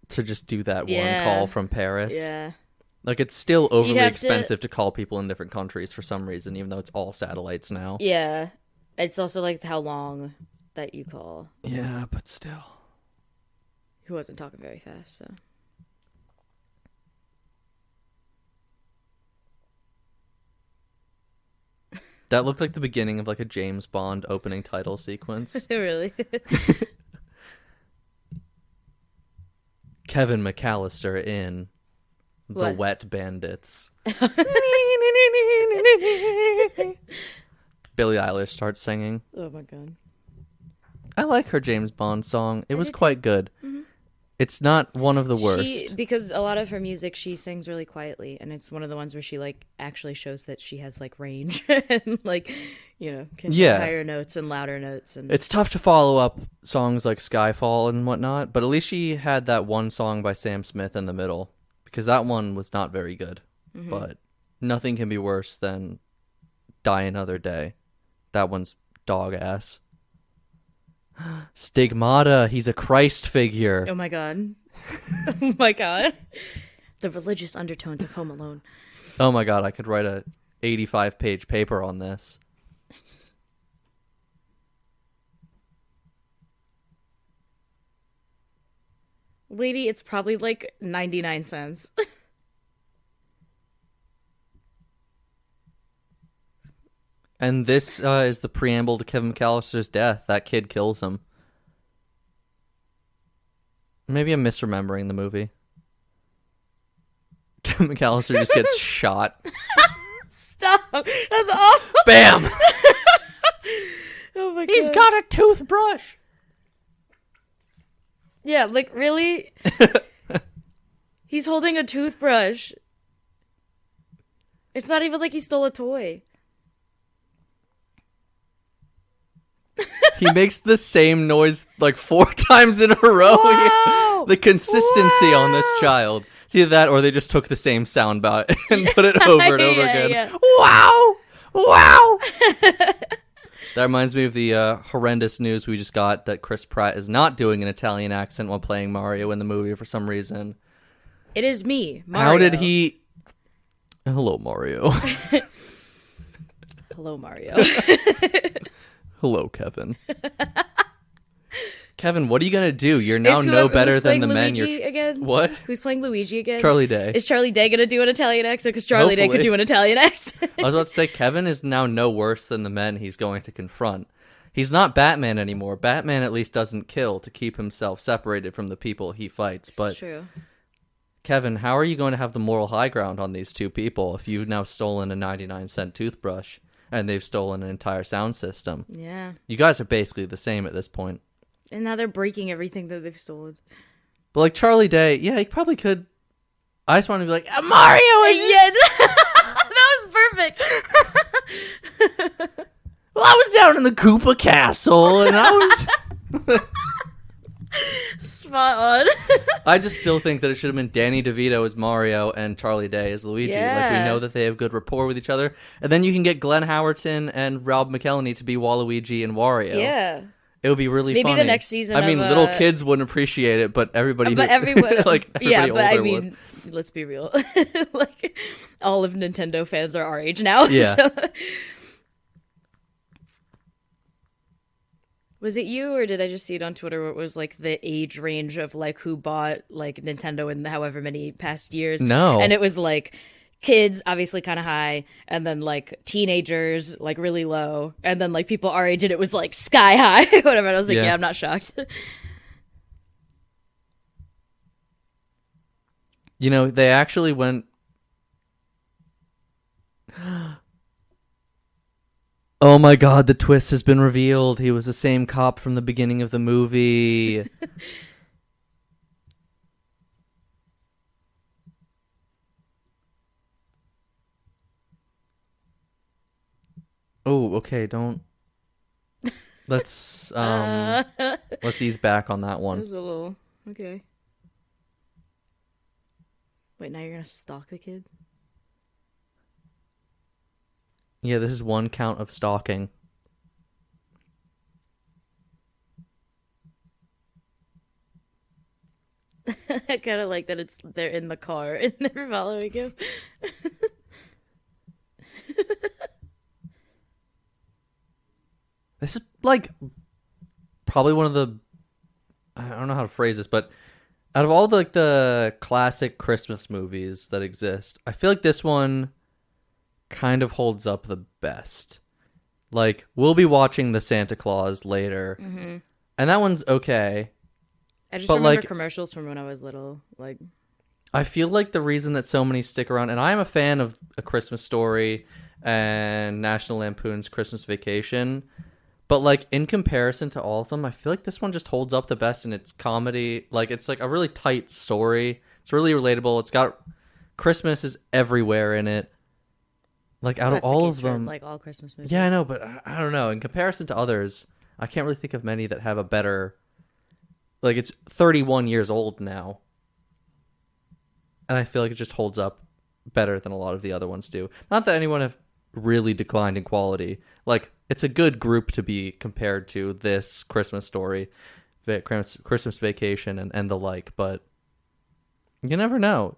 to just do that one call from Paris? Yeah. Like, it's still overly expensive to call people in different countries for some reason, even though it's all satellites now. Yeah. It's also like how long that you call. Yeah, but still. He wasn't talking very fast, so. That looked like the beginning of like a James Bond opening title sequence. Really? Kevin McCallister in The Wet Bandits. Billie Eilish starts singing. Oh my God. I like her James Bond song. It was quite good. Mm-hmm. It's not one of the worst. Because a lot of her music, she sings really quietly, and it's one of the ones where she actually shows that she has range and can do higher notes and louder notes. And it's tough to follow up songs like Skyfall and whatnot, but at least she had that one song by Sam Smith in the middle, because that one was not very good. Mm-hmm. But nothing can be worse than Die Another Day. That one's dog ass. Stigmata, he's a Christ figure. Oh my God. Oh my God. The religious undertones of Home Alone. Oh my God, I could write a 85-page paper on this. Lady, it's probably 99 cents. And this is the preamble to Kevin McCallister's death. That kid kills him. Maybe I'm misremembering the movie. Kevin McCallister just gets shot. Stop. That's awful. Bam! Oh my God. He's got a toothbrush. Yeah, like, really? He's holding a toothbrush. It's not even like he stole a toy. He makes the same noise like 4 times in a row. Wow! The consistency on this child. It's either that or they just took the same sound bite and put it over and over again. Yeah. Wow! Wow! That reminds me of the horrendous news we just got that Chris Pratt is not doing an Italian accent while playing Mario in the movie for some reason. It is me, Mario. How did he... Hello, Mario. Hello, Mario. Hello, Kevin. Kevin, what are you going to do? You're now no better than the men you're... Again? What? Who's playing Luigi again? Charlie Day. Is Charlie Day going to do an Italian accent? Because Charlie Day could do an Italian accent. I was about to say, Kevin is now no worse than the men he's going to confront. He's not Batman anymore. Batman at least doesn't kill to keep himself separated from the people he fights. But true. Kevin, how are you going to have the moral high ground on these two people if you've now stolen a 99-cent toothbrush and they've stolen an entire sound system? Yeah. You guys are basically the same at this point. And now they're breaking everything that they've stolen. But like Charlie Day, yeah, he probably could. I just want to be like, Mario! Yeah, that was perfect. Well, I was down in the Koopa Castle, and I was... Spot on. I just still think that it should have been Danny DeVito as Mario and Charlie Day as Luigi. Yeah. Like, we know that they have good rapport with each other. And then you can get Glenn Howerton and Rob McElhenney to be Waluigi and Wario. Yeah. It would be really funny. Maybe the next season I mean, little kids wouldn't appreciate it, but everybody... But everyone... like, everybody but I older mean, let's be real. Like, all of Nintendo fans are our age now. Yeah. So. Was it you, or did I just see it on Twitter where it was, like, the age range of, like, who bought, like, Nintendo in however many past years? No. And it was, like, kids, obviously kind of high, and then, like, teenagers, like, really low, and then, like, people our age, and it was, like, sky high, whatever. And I was like, yeah, I'm not shocked. You know, they actually went... Oh my god, the twist has been revealed. He was the same cop from the beginning of the movie. Oh, okay, don't... Let's ease back on that one. That was a little... Okay. Wait, now you're gonna stalk the kid? Yeah, this is one count of stalking. I kind of like that they're in the car and they're following him. This is like probably one of the... I don't know how to phrase this, but out of all the classic Christmas movies that exist, I feel like this one kind of holds up the best. Like, we'll be watching the Santa Claus later, and that one's okay. I just remember commercials from when I was little. Like, I feel like the reason that so many stick around, and I'm a fan of A Christmas Story and National Lampoon's Christmas Vacation, but like in comparison to all of them, I feel like this one just holds up the best in its comedy. Like, it's like a really tight story. It's really relatable. It's got... Christmas is everywhere in it. Like, out of all of them... like, all Christmas movies. Yeah, I know, but I don't know. In comparison to others, I can't really think of many that have a better... Like, it's 31 years old now. And I feel like it just holds up better than a lot of the other ones do. Not that anyone have really declined in quality. Like, it's a good group to be compared to this Christmas Story, Christmas Vacation, and the like, but you never know.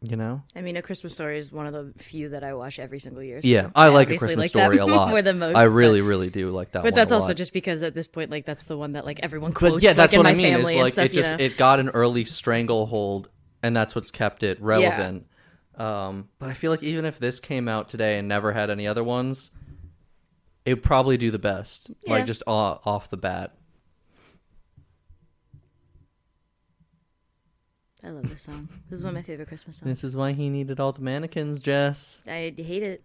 You know? I mean, A Christmas Story is one of the few that I watch every single year. So yeah, I like A Christmas Story a lot. More than most. I really do like that one. But that's a also lot. just because at this point, like, that's the one that, like, everyone quotes. But yeah, that's like, what in I my mean. family Is like and stuff, it got an early stranglehold, and that's what's kept it relevant. Yeah. But I feel like even if this came out today and never had any other ones, it would probably do the best. Yeah. Like, just off the bat. I love this song. This is one of my favorite Christmas songs. This is why he needed all the mannequins, Jess. I hate it.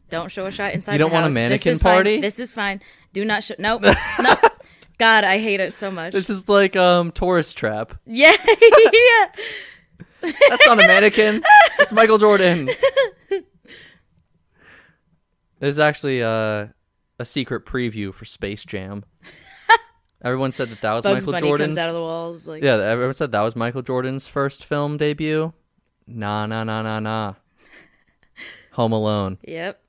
Don't show a shot inside. You don't the house. Want a mannequin party? Fine. This is fine. Do not show. Nope. Nope. God, I hate it so much. This is like Tourist Trap. Yeah, yeah. That's not a mannequin. It's Michael Jordan. There's actually a secret preview for Space Jam. Everyone said that was Bugs Michael Bunny Jordan's. comes out of the walls. Like... Yeah, everyone said that was Michael Jordan's first film debut. Nah. Home Alone. Yep.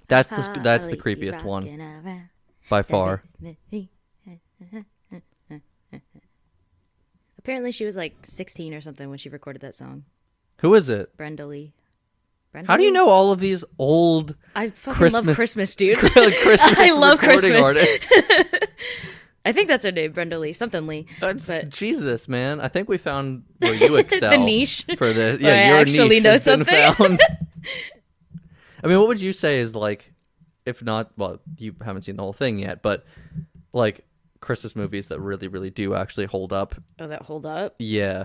That's the creepiest one by far. Apparently, she was like 16 or something when she recorded that song. Who is it? Brenda Lee. How do you know all of these old? I fucking love Christmas, dude. Christmas I love Christmas. Artists. I think that's her name, Brenda Lee, something Lee. But Jesus, man, I think we found where you excel. The niche for this. Yeah, your actually niche know has something. been found. I mean, what would you say is like, if not, well, you haven't seen the whole thing yet, but like Christmas movies that really, really do actually hold up? Oh, that hold up? Yeah,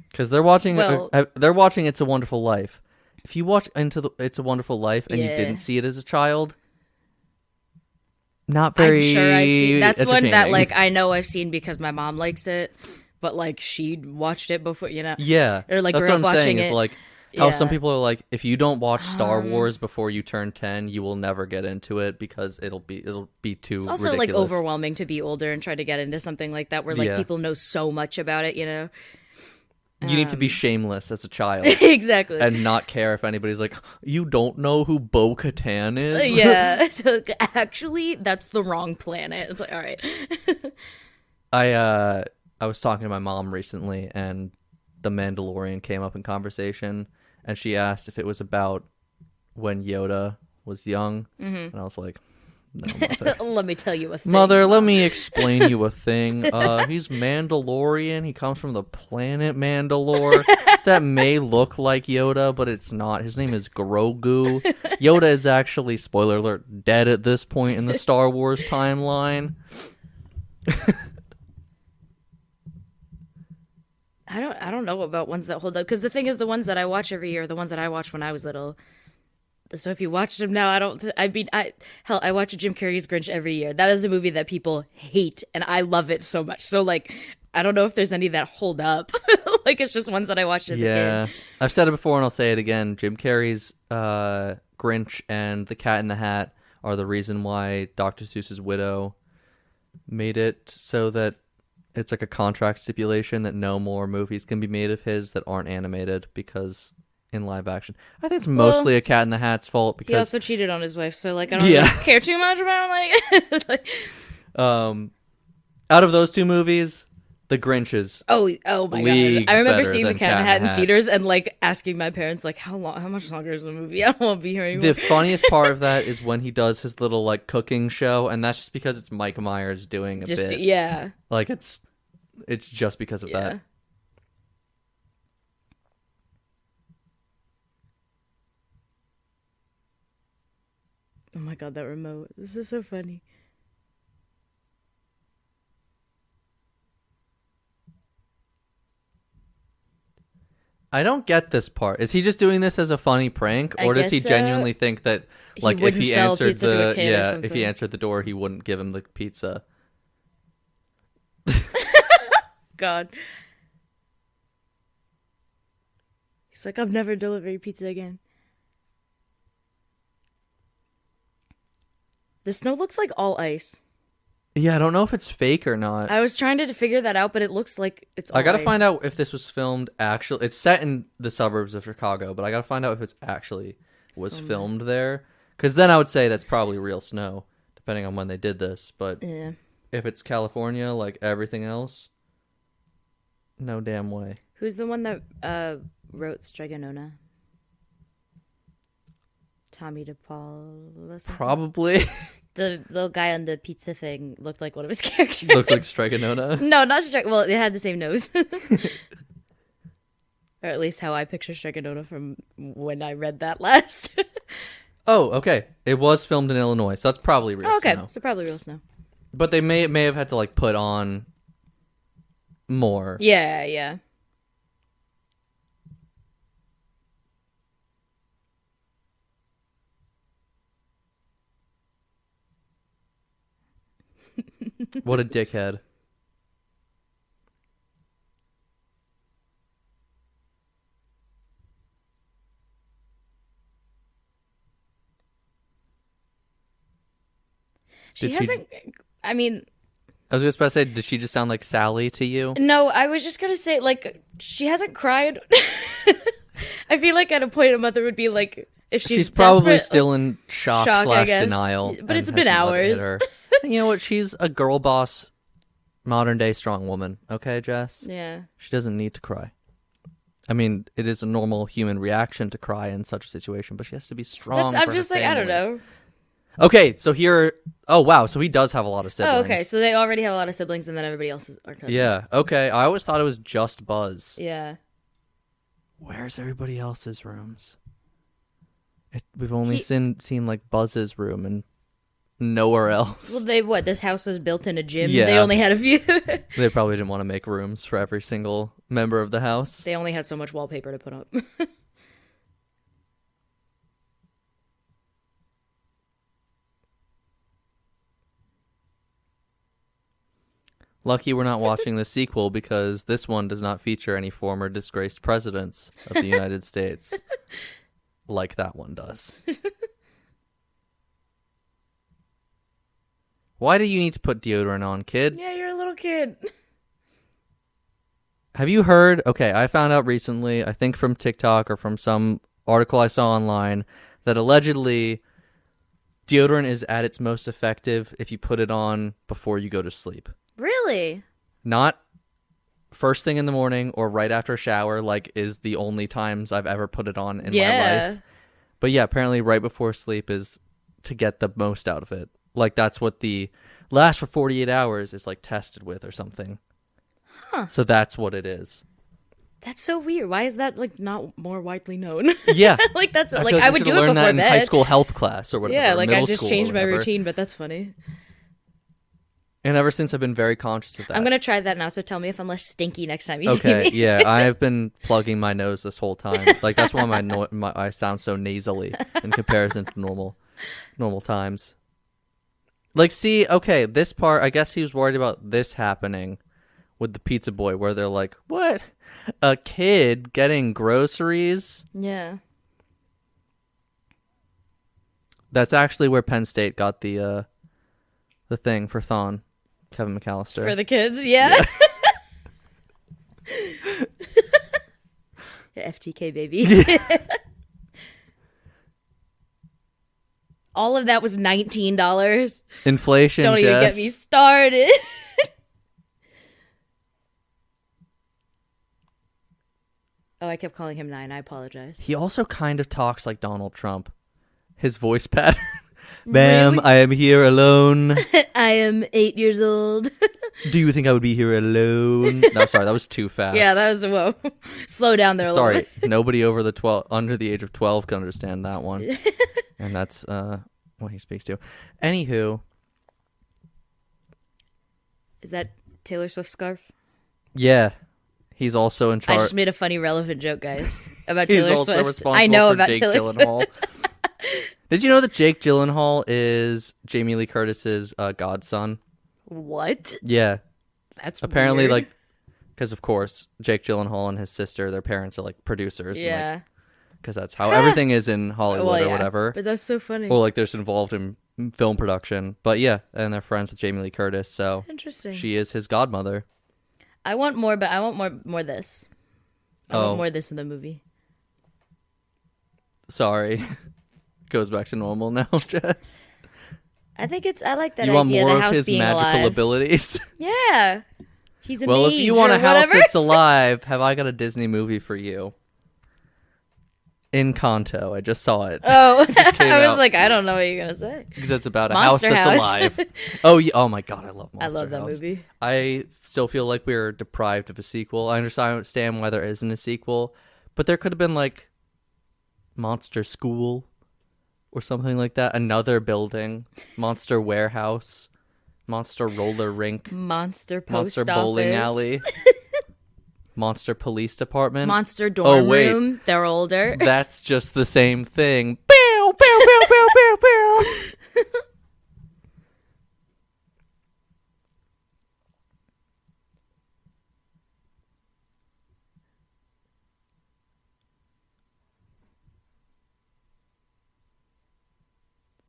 because they're watching. They're watching It's a Wonderful Life. If you watch It's a Wonderful Life and you didn't see it as a child, not very. I'm sure I've seen. That's one that entertaining. like I know I've seen because my mom likes it, but like she watched it before, you know. Yeah, or like that's grew what up I'm saying. watching Is it. like how Yeah. some people are like, if you don't watch Star Wars before you turn 10, you will never get into it because it'll be too. It's also ridiculous. like overwhelming to be older and try to get into something like that where like Yeah. people know so much about it, you know. You need to be shameless as a child. Exactly. And not care if anybody's like, you don't know who Bo-Katan is? Yeah. So, actually, that's the wrong planet. It's like, all right. I was talking to my mom recently, and The Mandalorian came up in conversation, and she asked if it was about when Yoda was young, and I was like, no, Mother. Let me tell you a thing. Mother, let me explain you a thing. He's Mandalorian. He comes from the planet Mandalore. That may look like Yoda, but it's not. His name is Grogu. Yoda is actually, spoiler alert, dead at this point in the Star Wars timeline. I don't know about ones that hold up, because the thing is, the ones that I watch every year are the ones that I watched when I was little. So if you watch them now, I watch Jim Carrey's Grinch every year. That is a movie that people hate, and I love it so much. So like, I don't know if there's any that hold up. Like, it's just ones that I watched as a kid. I've said it before and I'll say it again. Jim Carrey's Grinch and The Cat in the Hat are the reason why Dr. Seuss's Widow made it so that it's like a contract stipulation that no more movies can be made of his that aren't animated, because in live action, I think it's mostly a Cat in the Hat's fault, because He also cheated on his wife, so like I don't really care too much about him. Like, out of those two movies, The Grinch is oh my god! leagues I remember better seeing The than Cat in the Hat in theaters and like asking my parents like, how much longer is the movie? I don't want to be here anymore. The funniest part of that is when he does his little like cooking show, and that's just because it's Mike Myers doing a bit. Yeah. Like it's just because of that. Oh my god, that remote. This is so funny. I don't get this part. Is he just doing this as a funny prank, or does he genuinely think that like if he answered if he answered the door, he wouldn't give him the pizza? God. He's like, I'm never delivering pizza again. The snow looks like all ice. Yeah, I don't know if it's fake or not. I was trying to figure that out, but it looks like it's all I gotta ice. find out if this was filmed actually. It's set in the suburbs of Chicago, but I gotta find out if it's actually was filmed there. Because then I would say that's probably real snow, depending on when they did this. But Yeah. if it's California, like everything else, no damn way. Who's the one that wrote Stregonona? Tommy DePaul. Probably. The little guy on the pizza thing looked like one of his characters. Looked like Stregonona. No, not Well, it had the same nose. Or at least how I picture Stregonona from when I read that last. Oh, okay. It was filmed in Illinois, so that's probably real snow. So probably real snow. But they may have had to like put on more. Yeah. What a dickhead. She hasn't. I mean, I was just about to say, did she just sound like Sally to you? No, I was just gonna say, like, she hasn't cried. I feel like at a point a mother would be like, if she's probably desperate, still in shock / denial. But it's been hours. You know what? She's a girl boss, modern day strong woman. Okay, Jess? Yeah. She doesn't need to cry. I mean, it is a normal human reaction to cry in such a situation, but she has to be strong. I'm just like, I don't know. Okay, so here... Oh, wow, so he does have a lot of siblings. Oh, okay, so they already have a lot of siblings, and then everybody else are cousins. Yeah, okay. I always thought it was just Buzz. Yeah. Where's everybody else's rooms? We've only seen like Buzz's room and nowhere else. Well, this house was built in a gym. Yeah. They only had a few. They probably didn't want to make rooms for every single member of the house. They only had so much wallpaper to put up. Lucky we're not watching the sequel because this one does not feature any former disgraced presidents of the United States like that one does. Why do you need to put deodorant on, kid? Yeah, you're a little kid. Have you heard? Okay, I found out recently, I think from TikTok or from some article I saw online, that allegedly deodorant is at its most effective if you put it on before you go to sleep. Really? Not first thing in the morning or right after a shower, like is the only times I've ever put it on in my life. But yeah, apparently right before sleep is to get the most out of it. Like that's what the last for 48 hours is like tested with or something. Huh. So that's what it is. That's so weird. Why is that like not more widely known? Yeah. Like that's I like I would do it before that in bed. High school health class or whatever. Yeah, like I middle just school changed or my whatever. routine, but that's funny. And ever since I've been very conscious of that. I'm gonna try that now. So tell me if I'm less stinky next time you see me. Okay, yeah, I have been plugging my nose this whole time. Like that's why my I sound so nasally in comparison to normal times. Like, see, okay, this part, I guess he was worried about this happening with the pizza boy, where they're like, "What? A kid getting groceries?" Yeah. That's actually where Penn State got the thing for Thon. Kevin McCallister. For the kids, yeah. FTK, baby. All of that was $19. Inflation, Don't Jess. even get me started. Oh, I kept calling him 9. I apologize. He also kind of talks like Donald Trump. His voice pattern. Ma'am, Really? I am here alone. I am 8 years old. Do you think I would be here alone? No, sorry, that was too fast. Yeah, that was whoa. Slow down there a little Sorry, bit. nobody under the age of 12 can understand that one. And that's what he speaks to. Anywho. Is that Taylor Swift scarf? Yeah. He's also in I charge. just made a funny relevant joke, guys, about He's Taylor also Swift. responsible I know for about Jake Taylor Gyllenhaal. Swift. Did you know that Jake Gyllenhaal is Jamie Lee Curtis's godson? What? Yeah. That's apparently weird. like because of course Jake Gyllenhaal and his sister, their parents are like producers. Yeah. Because that's how everything is in Hollywood Well, or yeah, whatever. But that's so funny. Or like they're just involved in film production. But yeah, and they're friends with Jamie Lee Curtis, so Interesting. she is his godmother. I want more, but I want more this. I want more this in the movie. Sorry. Goes back to normal now, Jess. I think I like that You want idea. more The of house his being magical alive. abilities? Yeah. He's a Well, mage if you want or a house whatever. that's alive, have I got a Disney movie for you? Encanto. I just saw it. Oh, came I was out. like, I don't know what you're gonna say. Because it's about a Monster house that's House. alive. Oh, yeah. Oh my god, I love Monster I love that House. movie. I still feel like we're deprived of a sequel. I understand why there isn't a sequel, but there could have been like Monster School or something like that. Another building, Monster Warehouse, Monster Roller Rink, Monster Post Monster Bowling Office. Alley, Monster Police Department. Monster Dorm wait. Room. They're older. That's just the same thing. Pew, pew, pew, pew, pew, pew.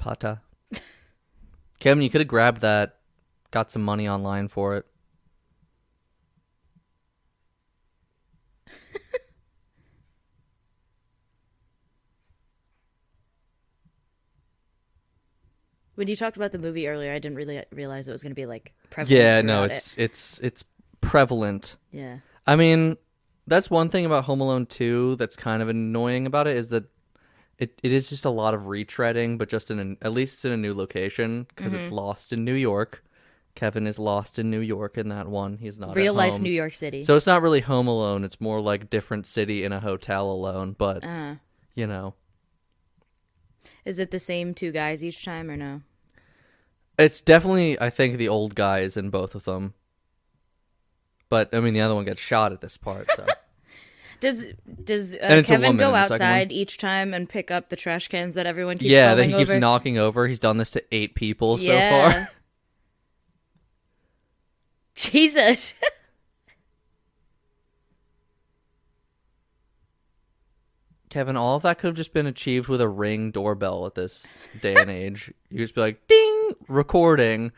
Pata. Kevin, you could have grabbed that, got some money online for it. When you talked about the movie earlier, I didn't really realize it was going to be like prevalent. Yeah, no, it's prevalent. Yeah. I mean, that's one thing about Home Alone 2 that's kind of annoying about it is that it is just a lot of retreading, but just at least it's in a new location because it's lost in New York. Kevin is lost in New York in that one. He's not real at life home. New York City. So it's not really Home Alone. It's more like different city in a hotel alone. But you know, is it the same two guys each time or no? It's definitely, I think, the old guys in both of them. But I mean, the other one gets shot at this part. So does Kevin go outside each time and pick up the trash cans that everyone keeps that he over? keeps knocking over? He's done this to 8 people so far. Jesus. Kevin, all of that could have just been achieved with a Ring doorbell at this day and age. You just be like, ding, recording.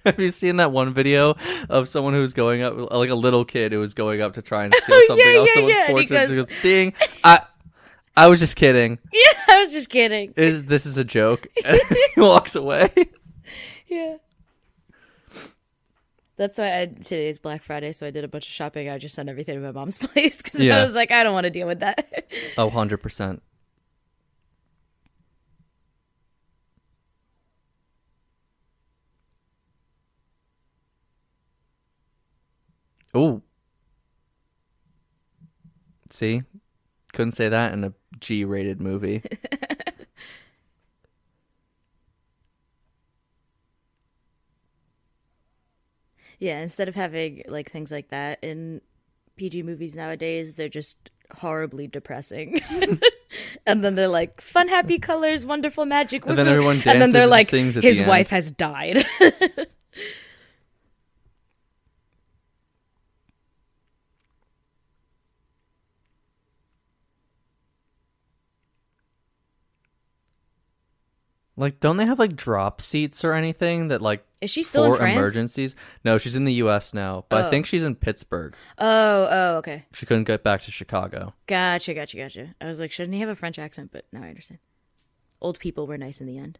Have you seen that one video of someone who's going up, like a little kid who was going up to try and steal something off someone's porch? And he goes, ding. I was just kidding. Yeah, I was just kidding. This is a joke. And he walks away. Yeah. That's why today's Black Friday, so I did a bunch of shopping. I just sent everything to my mom's place because I was like, I don't want to deal with that. Oh, 100%. Oh. See? Couldn't say that in a G-rated movie. Yeah, instead of having like things like that in PG movies nowadays, they're just horribly depressing. And then they're like, fun, happy colors, wonderful magic. And then everyone dances and then they're like, sings at his the wife end. has died. Like, don't they have like drop seats or anything that like is she still in for France? emergencies? No, she's in the U.S. now, but I think she's in Pittsburgh. Oh, okay. She couldn't get back to Chicago. Gotcha. I was like, shouldn't he have a French accent? But now I understand. Old people were nice in the end.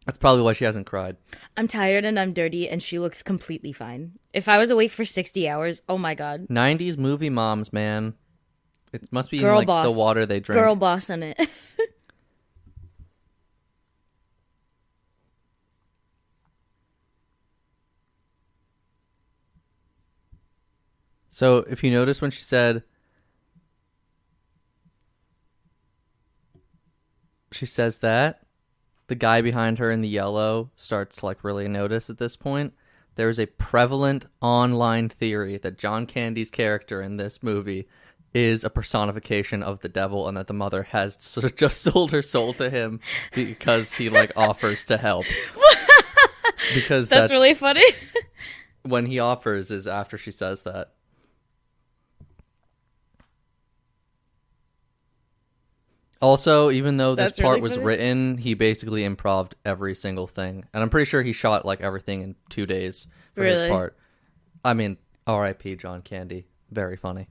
That's probably why she hasn't cried. I'm tired and I'm dirty, and she looks completely fine. If I was awake for 60 hours, oh my god. 90s movie moms, man. It must be Girl like boss. the water they drink. Girl boss in it. So if you notice when she said, she says that, the guy behind her in the yellow starts like really notice at this point. There is a prevalent online theory that John Candy's character in this movie is a personification of the devil, and that the mother has sort of just sold her soul to him because he like offers to help. Because that's really funny. When he offers is after she says that. Also, even though this part really was funny. written, he basically improv'd every single thing. And I'm pretty sure he shot like everything in 2 days for his part. I mean, R.I.P. John Candy. Very funny.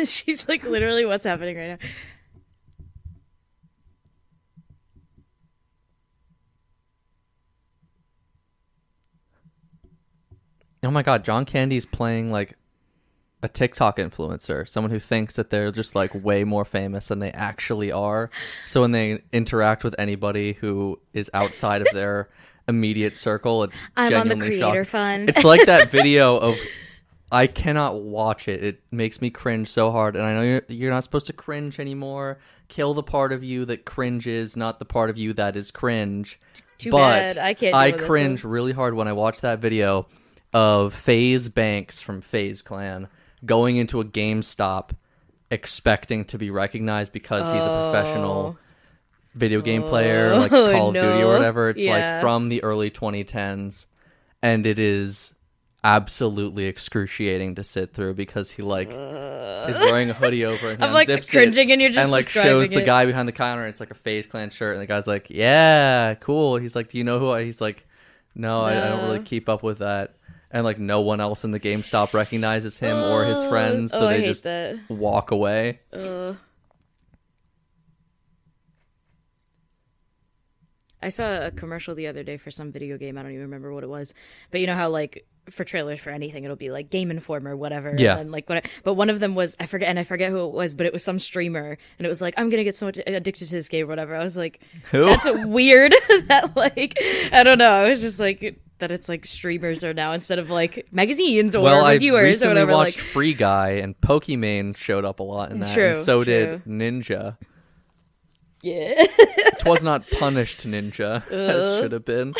She's like, literally, what's happening right now? Oh my god, John Candy's playing like a TikTok influencer, someone who thinks that they're just like way more famous than they actually are. So when they interact with anybody who is outside of their immediate circle, it's I'm on the genuinely creator shocking. fund. It's like that video of, I cannot watch it. It makes me cringe so hard. And I know you're not supposed to cringe anymore. Kill the part of you that cringes, not the part of you that is cringe. Too but bad. I can't. I deal with cringe this really hard when I watch that video of FaZe Banks from FaZe Clan going into a GameStop expecting to be recognized because he's a professional video game player, like Call of Duty or whatever. It's like from the early 2010s, and it is absolutely excruciating to sit through because he like is wearing a hoodie over and he I'm like cringing and you're just and like shows the guy behind the counter. It's like a FaZe Clan shirt, and the guy's like, "Yeah, cool." He's like, "Do you know who I?" He's like, "No, I don't really keep up with that." And like no one else in the GameStop recognizes him or his friends, so they just walk away. I saw a commercial the other day for some video game. I don't even remember what it was, but you know how like for trailers for anything it'll be like Game Informer, whatever. Yeah. And like what? But one of them was I forget who it was, but it was some streamer, and it was like I'm gonna get so much addicted to this game, or whatever. I was like, who? That's weird. That like I don't know. I was just like that. It's like streamers are now instead of like magazines or reviewers I or whatever. Watched like Free Guy, and Pokimane showed up a lot in that. True. And so did Ninja. Yeah. Twas not punished ninja as should have been.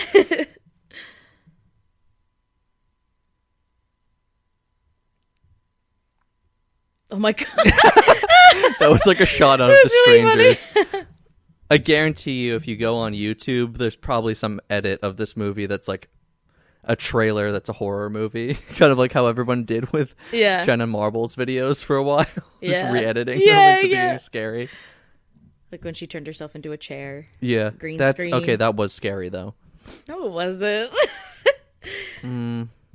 Oh my god. That was like a shot out of The really Strangers. I guarantee you if you go on YouTube, there's probably some edit of this movie that's like a trailer that's a horror movie. Kind of like how everyone did with Jenna Marbles videos for a while. Just re-editing them into being scary. Like when she turned herself into a chair. Yeah. Green screen. Okay, that was scary though. No, it wasn't.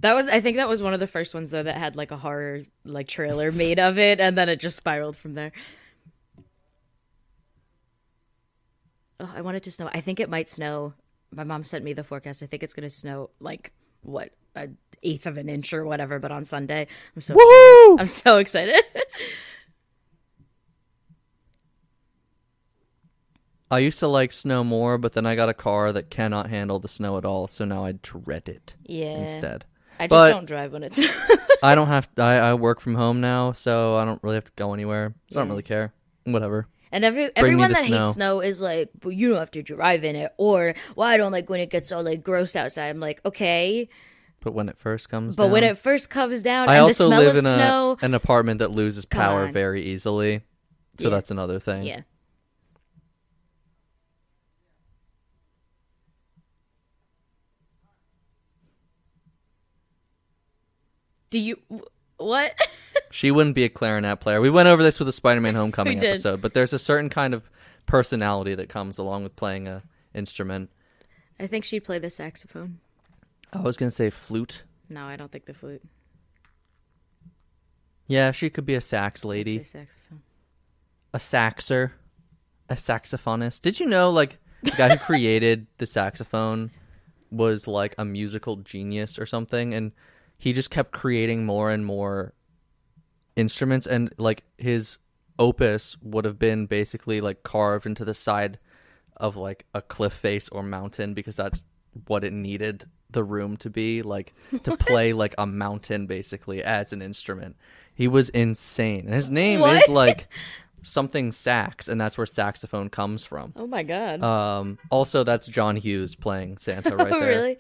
I think that was one of the first ones though that had like a horror like trailer made of it, and then it just spiraled from there. Oh, I want it to snow. I think it might snow. My mom sent me the forecast. I think it's gonna snow like what, an eighth of an inch or whatever, but on Sunday. I'm so excited. I'm so excited. I used to like snow more, but then I got a car that cannot handle the snow at all, so now I dread it instead. I just don't drive when it's I don't have I work from home now, so I don't really have to go anywhere. So I don't really care. Whatever. And everyone that hates snow is like, well, you don't have to drive in it, or well, I don't like when it gets all like gross outside. I'm like, okay. But when it first comes down. When it first comes down, I and also the smell live of in snow, an apartment that loses power very easily. So that's another thing. Yeah. Do you what? She wouldn't be a clarinet player. We went over this with the Spider-Man Homecoming episode, but there's a certain kind of personality that comes along with playing a instrument. I think she'd play the saxophone. I was going to say flute. No, I don't think the flute. Yeah, she could be a sax lady. I'd say saxophone. A saxer. A saxophonist. Did you know, like, the guy who created the saxophone was, like, a musical genius or something? And he just kept creating more and more instruments, and like his opus would have been basically like carved into the side of like a cliff face or mountain, because that's what it needed the room to be, like to play like a mountain basically as an instrument. He was insane. And his name is like something sax, and that's where saxophone comes from. Oh my god. Also that's John Hughes playing Santa right there. Really?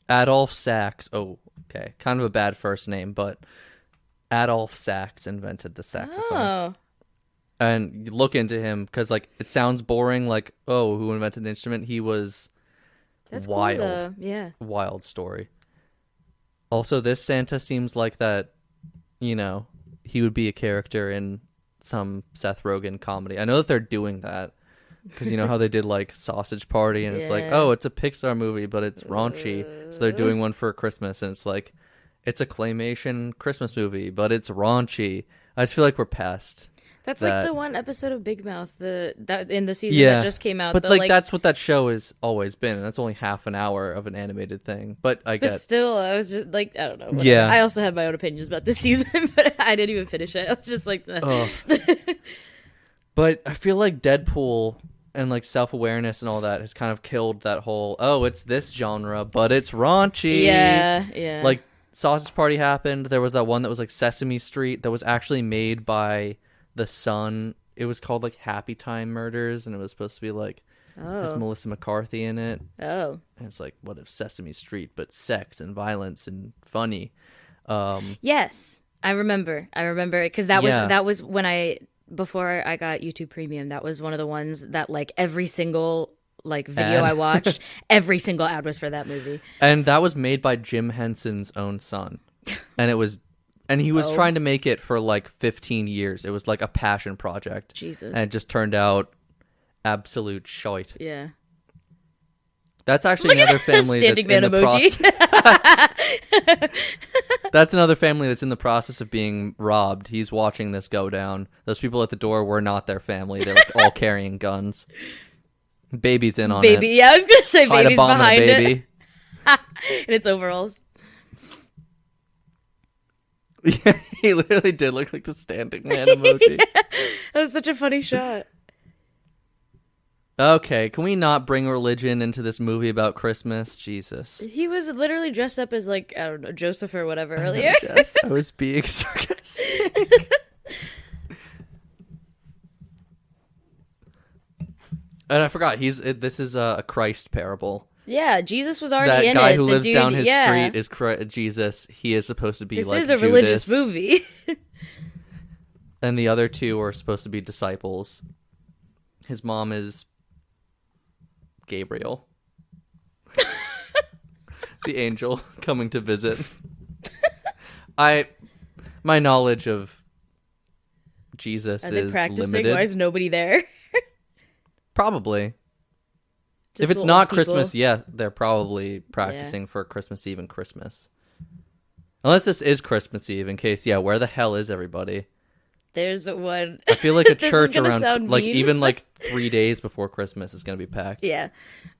Adolf Sax. Oh, okay. Kind of a bad first name, but Adolf Sax invented the saxophone. Oh. And you look into him because, like, it sounds boring. Like, oh, who invented an instrument? He was wild. Cool, though. Yeah. Wild story. Also, this Santa seems like that, you know, he would be a character in some Seth Rogen comedy. I know that they're doing that. Because you know how they did like Sausage Party, and it's like, oh, it's a Pixar movie, but it's raunchy. So they're doing one for Christmas, and it's like, it's a claymation Christmas movie, but it's raunchy. I just feel like we're past. That's like the one episode of Big Mouth that in the season that just came out. But like that's what that show has always been, and that's only half an hour of an animated thing. But still, I was just like, I don't know. Whatever. Yeah. I also had my own opinions about this season, but I didn't even finish it. I was just like, But I feel like Deadpool and like self-awareness and all that has kind of killed that whole, oh, it's this genre, but it's raunchy. Yeah. Like Sausage Party happened. There was that one that was like Sesame Street that was actually made by The Sun. It was called like Happy Time Murders, and it was supposed to be like Has Melissa McCarthy in it. Oh. And it's like, what if Sesame Street, but sex and violence and funny. Yes, I remember because that was when before I got YouTube Premium. That was one of the ones that like every single like video I watched, every single ad was for that movie. And that was made by Jim Henson's own son. And he was trying to make it for like 15 years. It was like a passion project. Jesus. And it just turned out absolute shite. Yeah. That's actually another family that's in the process. That's another family that's in the process of being robbed. He's watching this go down. Those people at the door were not their family. They're like all carrying guns. Baby's in on it. Yeah, I was gonna say Hide baby's a bomb behind in a baby. it. In its overalls. Yeah, he literally did look like the standing man emoji. Yeah, that was such a funny shot. Okay, can we not bring religion into this movie about Christmas? Jesus. He was literally dressed up as like, I don't know, Joseph or whatever earlier. Jess, I was being sarcastic. And I forgot, this is a Christ parable. Yeah, Jesus was already in it. That guy who lives down his street is Jesus. He is supposed to be this like is a Judas. religious movie. And the other two are supposed to be disciples. His mom is Gabriel. The angel coming to visit. My knowledge of Jesus is limited. Why is nobody there? Probably. Just if it's the not old people. Christmas, yeah, they're probably practicing for Christmas Eve and Christmas. Unless this is Christmas Eve, in case, where the hell is everybody? There's one. I feel like a This is church gonna around, sound like, mean. even like 3 days before Christmas is going to be packed. Yeah.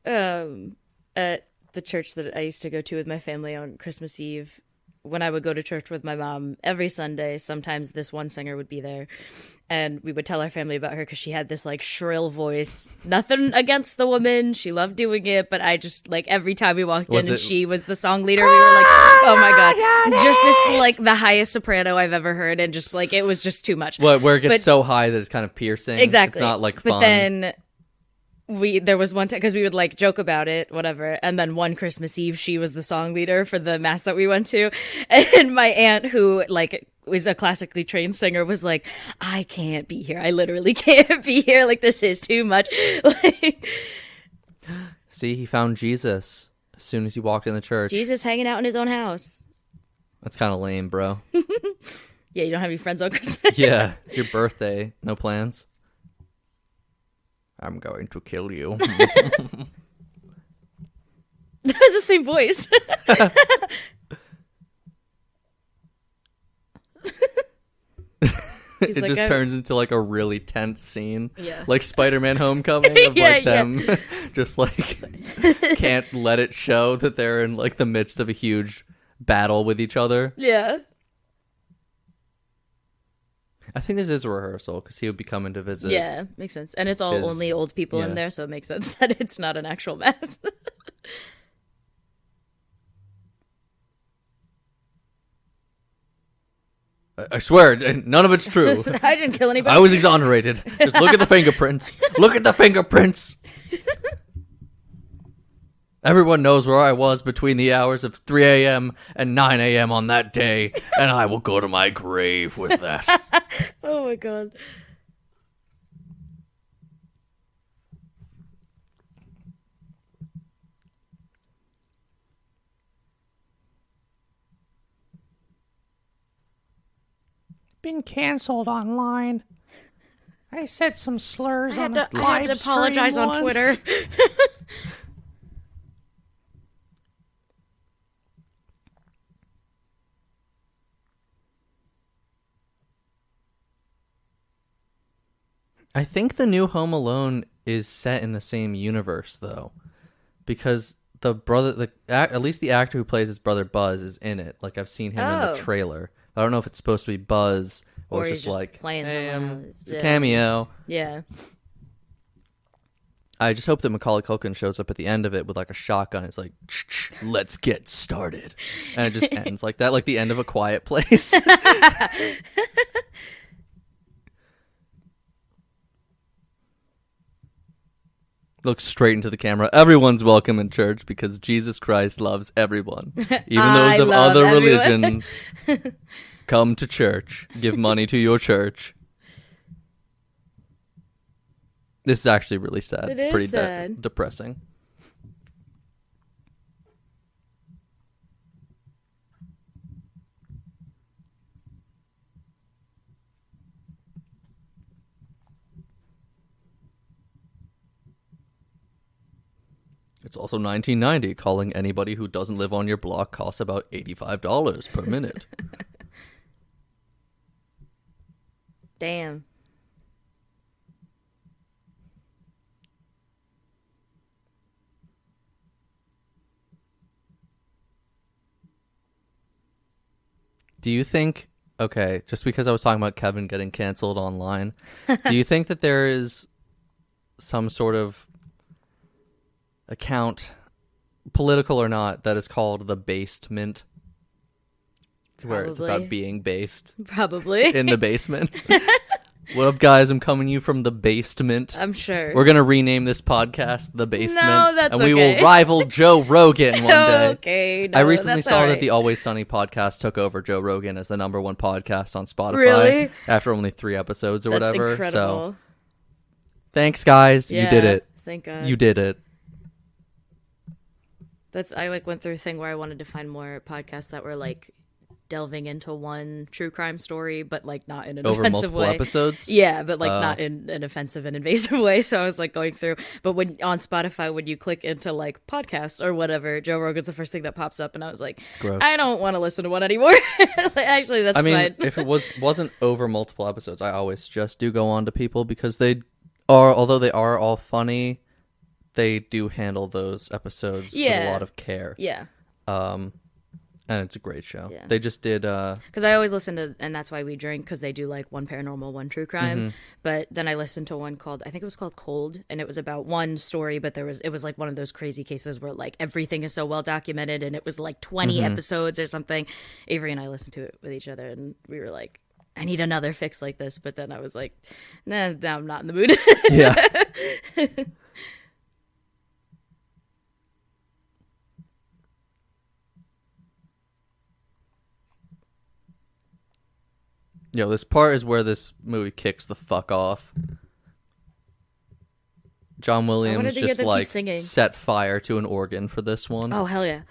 At the church that I used to go to with my family on Christmas Eve, when I would go to church with my mom every Sunday, sometimes this one singer would be there. And we would tell our family about her because she had this like shrill voice. Nothing against the woman. She loved doing it. But I just like every time we walked in and she was the song leader, we were like, oh my God. Just this like the highest soprano I've ever heard. And just like it was just too much. Where it gets so high that it's kind of piercing. Exactly. It's not like fun. But then there was one time because we would like joke about it, whatever. And then one Christmas Eve, she was the song leader for the mass that we went to. And my aunt, who like was a classically trained singer, was like, I can't be here. I literally can't be here. Like, this is too much. Like, see, he found Jesus as soon as he walked in the church. Jesus hanging out in his own house. That's kind of lame, bro. Yeah, you don't have any friends on Christmas. Yeah, it's your birthday. No plans. I'm going to kill you. That was the same voice. It just turns into like a really tense scene. Yeah. Like Spider-Man Homecoming of like them just like can't let it show that they're in like the midst of a huge battle with each other. Yeah. I think this is a rehearsal because he would be coming to visit. Yeah, makes sense. And it's all only old people in there, so it makes sense that it's not an actual mass. I swear, none of it's true. I didn't kill anybody. I was exonerated. Just look at the fingerprints. Look at the fingerprints. Everyone knows where I was between the hours of 3 a.m. and 9 a.m. on that day, and I will go to my grave with that. Oh my God. Been canceled online. I said some slurs on the live I had to apologize stream on Twitter. I think the new Home Alone is set in the same universe, though, because the brother, at least the actor who plays his brother Buzz, is in it. Like I've seen him in the trailer. I don't know if it's supposed to be Buzz or it's just like, playing it's a cameo. Yeah. I just hope that Macaulay Culkin shows up at the end of it with like a shotgun. It's like, let's get started, and it just ends like that, like the end of A Quiet Place. Look straight into the camera. Everyone's welcome in church because Jesus Christ loves everyone. Even those of other religions. Come to church. Give money to your church. This is actually really sad. It's pretty sad. Depressing. It's also 1990. Calling anybody who doesn't live on your block costs about $85 per minute. Damn. Do you think, okay, just because I was talking about Kevin getting canceled online, do you think that there is some sort of account, political or not, that is called the basement? Where it's about being based. Probably. In the basement. What up, guys? I'm coming to you from the basement. I'm sure. We're going to rename this podcast The Basement. No, that's and we will rival Joe Rogan one day. Okay, no, I recently saw right. that the Always Sunny podcast took over Joe Rogan as the #1 podcast on Spotify. Really? After only 3 episodes or that's whatever. Incredible. So, thanks, guys. Yeah, you did it. Thank God. You did it. I went through a thing where I wanted to find more podcasts that were delving into one true crime story, but not in an Over offensive multiple way. Episodes? Yeah, but not in an offensive and invasive way. So I was going through, but when on Spotify, when you click into podcasts or whatever, Joe Rogan's the first thing that pops up, and I was like, gross. I don't want to listen to one anymore. Actually, that's fine. If it wasn't over multiple episodes, I always just do go on to people because although they are all funny, they do handle those episodes with a lot of care. Yeah. And it's a great show. Yeah. They just did... Because I always listen to... And that's why we drink, because they do, one paranormal, one true crime. Mm-hmm. But then I listened to one called... I think it was called Cold. And it was about one story, but it was one of those crazy cases where, everything is so well documented. And it was, 20 Mm-hmm. episodes or something. Avery and I listened to it with each other. And we were like, I need another fix like this. But then I was like, nah, now I'm not in the mood. Yeah. Yo, this part is where this movie kicks the fuck off. John Williams just set fire to an organ for this one. Oh, hell yeah.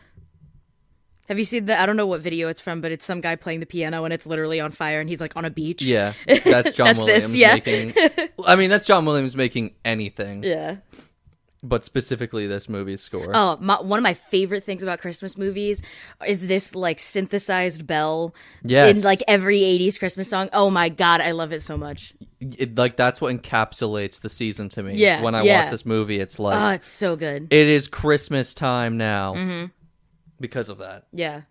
Have you seen I don't know what video it's from, but it's some guy playing the piano and it's literally on fire and he's on a beach. Yeah, that's John Williams making... I mean, that's John Williams making anything. Yeah. But specifically this movie's score. Oh, one of my favorite things about Christmas movies is this synthesized bell in every 80s Christmas song. Oh my God, I love it so much. That's what encapsulates the season to me. Yeah, when I watch this movie, it's oh, it's so good. It is Christmas time now. Mm-hmm. Because of that. Yeah.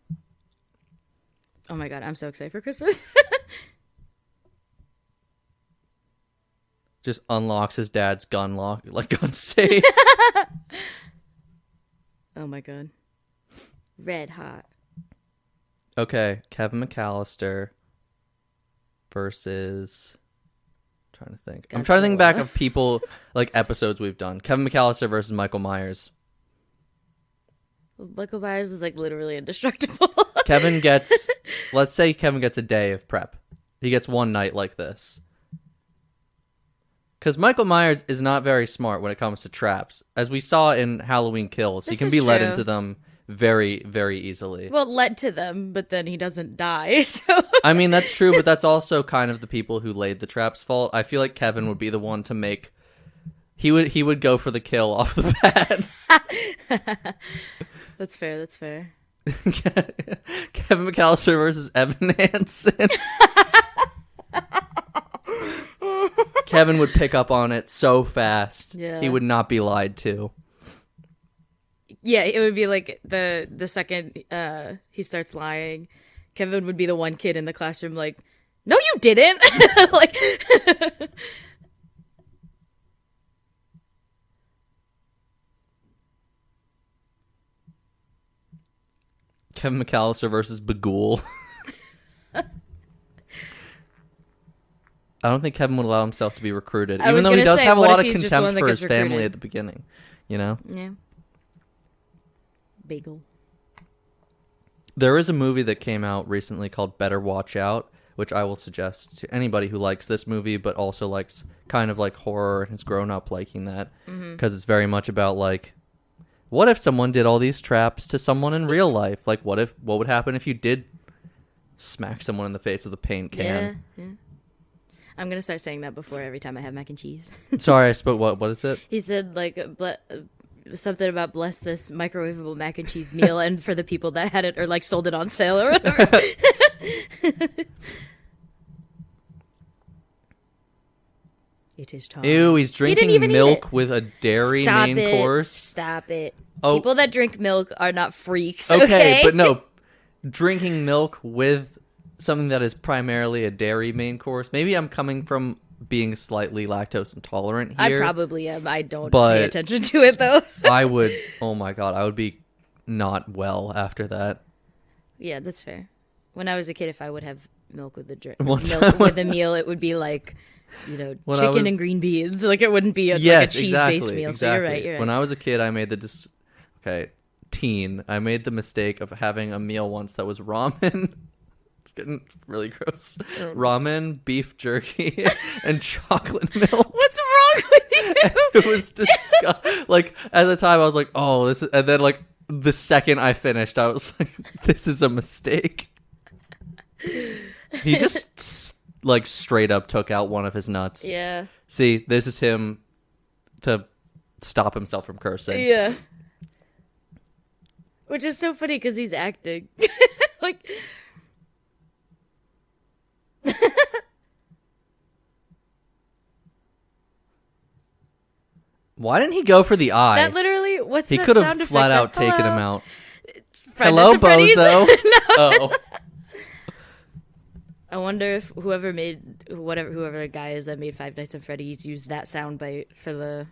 Oh my God, I'm so excited for Christmas. Just unlocks his dad's gun safe. Oh my God. Red hot. Okay, Kevin McCallister versus... I'm trying to think back of people, episodes we've done. Kevin McCallister versus Michael Myers. Michael Myers is literally indestructible. Let's say Kevin gets a day of prep. He gets one night like this. Because Michael Myers is not very smart when it comes to traps. As we saw in Halloween Kills, he can be led into them very, very easily. Well, led to them, but then he doesn't die, so... I mean, that's true, but that's also kind of the people who laid the trap's fault. I feel like Kevin would be the one to make... He would go for the kill off the bat. That's fair. Kevin McCallister versus Evan Hansen. Kevin would pick up on it so fast. Yeah. He would not be lied to. Yeah, it would be the second he starts lying, Kevin would be the one kid in the classroom no, you didn't. Kevin McCallister versus Bagul. I don't think Kevin would allow himself to be recruited, I even was though he gonna does say, have a what lot if of he's just the one contempt that for gets his family recruited? at the beginning. You know, Yeah. Bagel. there is a movie that came out recently called Better Watch Out, which I will suggest to anybody who likes this movie, but also likes kind of like horror and has grown up liking that, because it's very much about like, what if someone did all these traps to someone in real life? Like, what would happen if you did smack someone in the face with a paint can? Yeah. I'm gonna start saying that before every time I have mac and cheese. Sorry, I spoke. What is it? He said like something about bless this microwavable mac and cheese meal, and for the people that had it or like sold it on sale or whatever. It is time. Ew, he's drinking even eat milk it. with a dairy main course. Stop it. Oh. People that drink milk are not freaks. Okay, Okay, but no, drinking milk with something that is primarily a dairy main course. Maybe I'm coming from being slightly lactose intolerant I here. probably am. I don't But- pay attention to it though. I would. Oh my god, I would be not well after that. Yeah, that's fair. When I was a kid, if I would have milk with the One milk time with a meal, it would be like, When I chicken was- and green beans. Like it wouldn't be like a Yes, cheese-based exactly. meal. Exactly. So you're right. You're right. When I was a kid, I made I made the mistake of having a meal once that was ramen. It's getting really gross. Ramen, beef jerky, and chocolate milk. What's wrong with you? It was disgusting. Like at the time, I was like, "Oh, this is," and then like the second I finished, I was like, "This is a mistake." He just like straight up took out one of his nuts. Yeah. See, this is him to stop himself from cursing. Yeah. Which is so funny because he's acting. Like. Why didn't he go for the eye? That literally, what's He that could sound have flat out effect? taken Hello? him out. Friday Hello, Nights at Freddy's? bozo. Oh. I wonder if whoever the guy is that made Five Nights at Freddy's used that soundbite for the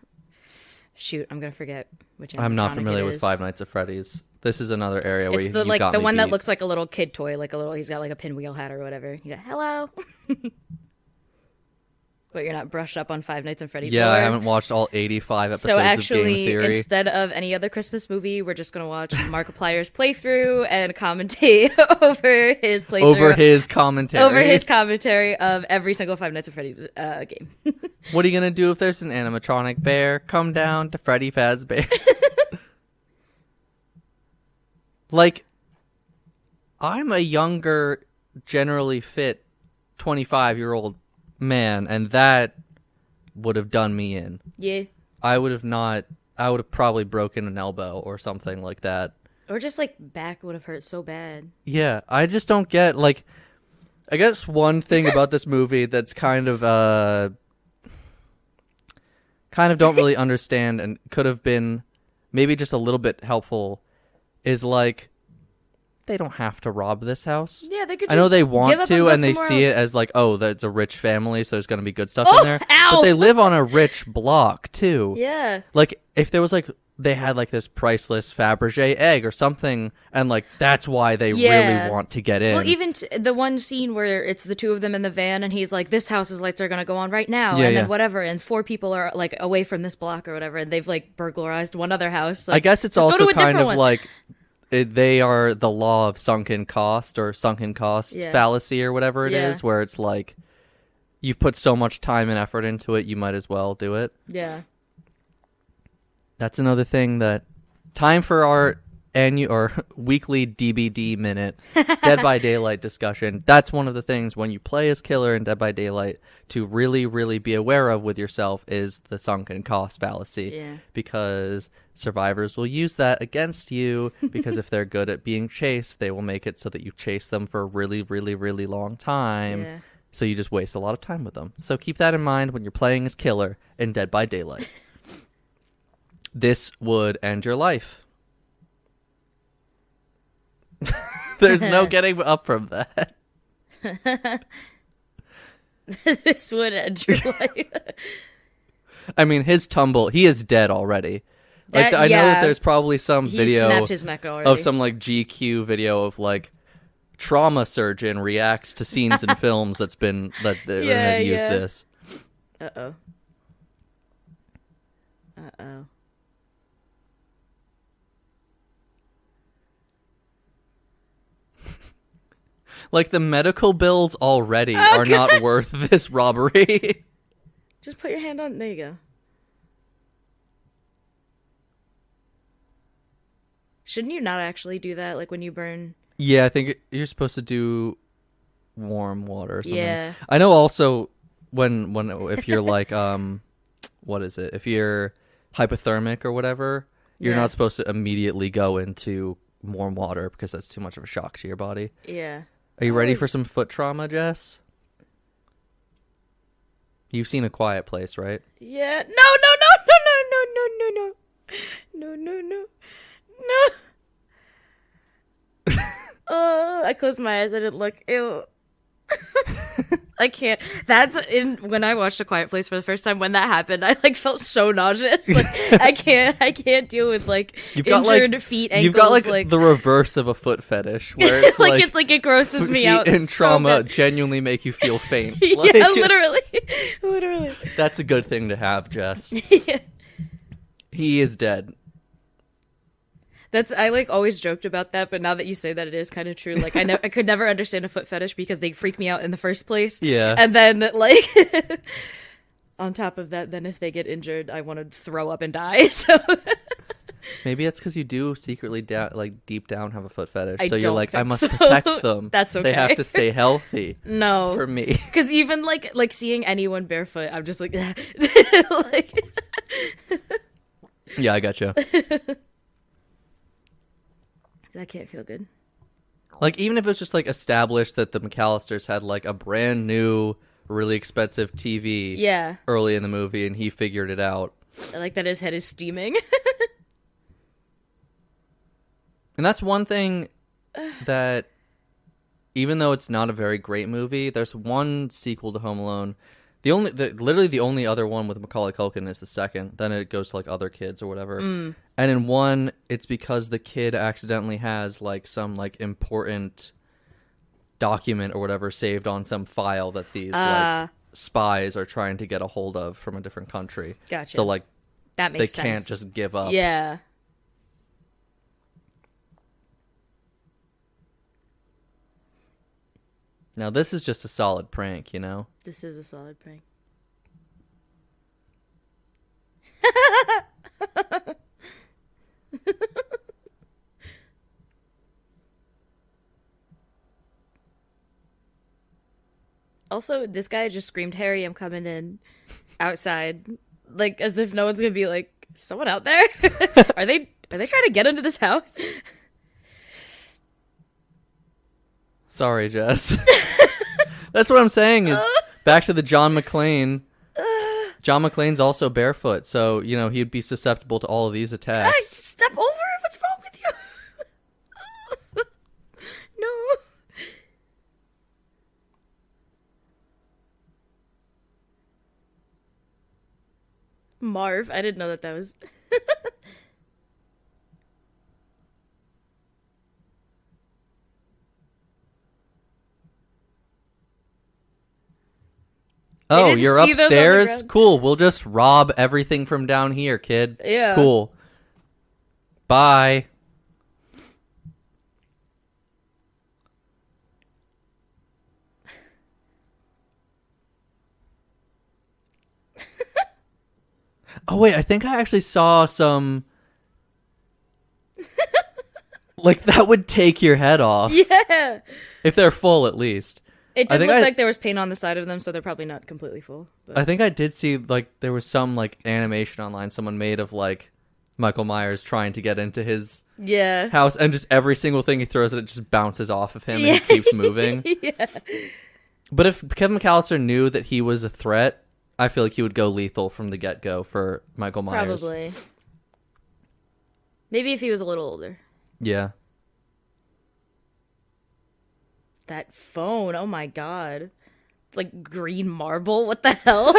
shoot. I'm gonna forget which. I'm not animatronic familiar it with is. Five Nights at Freddy's. This is another area where It's you the got the me one that beat. looks like a little kid toy, like a little. He's got like a pinwheel hat or whatever. You go, hello. But you're not brushed up on Five Nights at Freddy's. Yeah, lore? I haven't watched all 85 episodes So of Game actually, Theory. instead of any other Christmas movie, we're just gonna watch Markiplier's playthrough and commentate over his playthrough, over his commentary. of every single Five Nights at Freddy's game. What are you gonna do if there's an animatronic bear? Come down to Freddy Fazbear. Like, I'm a younger, generally fit 25-year-old man, and that would have done me in. Yeah, I would have probably broken an elbow or something like that. or just like back would have hurt so bad. Yeah, I just don't get, like, I guess one thing about this movie that's kind of don't really understand and could have been maybe just a little bit helpful is, like, they don't have to rob this house. Yeah, they could. I know just they give want up to, go and they somewhere see else. it as like, oh, that's a rich family, so there's going to be good stuff Oh, in there. ow! But they live on a rich block, too. Yeah, Like, if there was, like, they had, like, this priceless Fabergé egg or something, and, like, that's why they Yeah. really want to get in. well, even the one scene where it's the two of them in the van, and he's like, "This house's lights are gonna go on right now," Yeah, and yeah. then whatever, and 4 people are like away from this block or whatever, and they've like burglarized one other house. Like, I guess it's go to also a kind different of one. like they are the law of sunken cost or sunken cost Yeah. fallacy or whatever it Yeah. is, where it's like you've put so much time and effort into it, you might as well do it. Yeah. That's another thing that time for our annual or weekly DBD minute Dead by Daylight discussion. That's one of the things when you play as killer in Dead by Daylight to really, really be aware of with yourself is the sunken cost fallacy. Yeah. Because survivors will use that against you because if they're good at being chased, they will make it so that you chase them for a really, really, really long time. Yeah. So you just waste a lot of time with them. So keep that in mind when you're playing as killer in Dead by Daylight. This would end your life. There's no getting up from that. This would end your life. I mean, his tumble, he is dead already. Like, That- I know that yeah. there's probably some He video snapped his neck already. of some, like, GQ video of, like, trauma surgeon reacts to scenes in films that they're gonna use this. Uh-oh. Uh-oh. Like, the medical bills already are not worth this robbery. Just put your hand on. There you go. Shouldn't you not actually do that, like when you burn? Yeah, I think you're supposed to do warm water or something. Yeah. I know also if you're like, what is it? If you're hypothermic or whatever, you're not supposed to immediately go into warm water because that's too much of a shock to your body. Yeah. Are you ready for some foot trauma, Jess? You've seen A Quiet Place, right? Yeah. No. I closed my eyes. I didn't look. Ew. I can't. When I watched A Quiet Place for the first time. When that happened, I like felt so nauseous. Like I can't deal with like injured feet, ankles. You've got like the reverse of a foot fetish, where it's like it's like it grosses me out. And trauma so genuinely make you feel faint. Yeah, literally. That's a good thing to have, Jess. Yeah. He is dead. I like always joked about that, but now that you say that, it is kind of true. Like I could never understand a foot fetish because they freak me out in the first place. Yeah. And then like on top of that, then if they get injured, I want to throw up and die. So maybe it's because you do secretly deep down have a foot fetish. So I you're don't like, I think must so. protect them. That's okay. They have to stay healthy. No, for me. Because even like seeing anyone barefoot, I'm just like, like. Yeah, I gotcha. That can't feel good. Like, even if it's just like established that the McCallisters had like a brand new, really expensive TV early in the movie and he figured it out. I like that his head is steaming. And that's one thing that, even though it's not a very great movie, there's one sequel to Home Alone. Literally the only other one with Macaulay Culkin is the second. Then it goes to like other kids or whatever. And in one, it's because the kid accidentally has like some like important document or whatever saved on some file that these like spies are trying to get a hold of from a different country. Gotcha. So like that makes they sense. can't just give up. Yeah. Now this is just a solid prank, you know? This is a solid prank. Also, this guy just screamed, "Harry, I'm coming in," outside, like as if no one's gonna be like, "Someone out there? Are they trying to get into this house?" Sorry, Jess. That's what I'm saying is back to the John McClane. John McClane's also barefoot, so, you know, he'd be susceptible to all of these attacks. Guys, step over it. What's wrong with you? No. Marv. I didn't know that was... Oh, you're see those on the upstairs? ground. Cool. We'll just rob everything from down here, kid. Yeah. Cool. Bye. Oh, wait. I think I actually saw some... like, that would take your head off. Yeah. If they're full, at least. It did look like there was paint on the side of them, so they're probably not completely full. But. I think I did see, like, there was some, like, animation online someone made of, like, Michael Myers trying to get into his house, and just every single thing he throws at it just bounces off of him and he keeps moving. Yeah. But if Kevin McCallister knew that he was a threat, I feel like he would go lethal from the get-go for Michael Myers. Probably. Maybe if he was a little older. Yeah. That phone, oh my god. Like green marble, what the hell?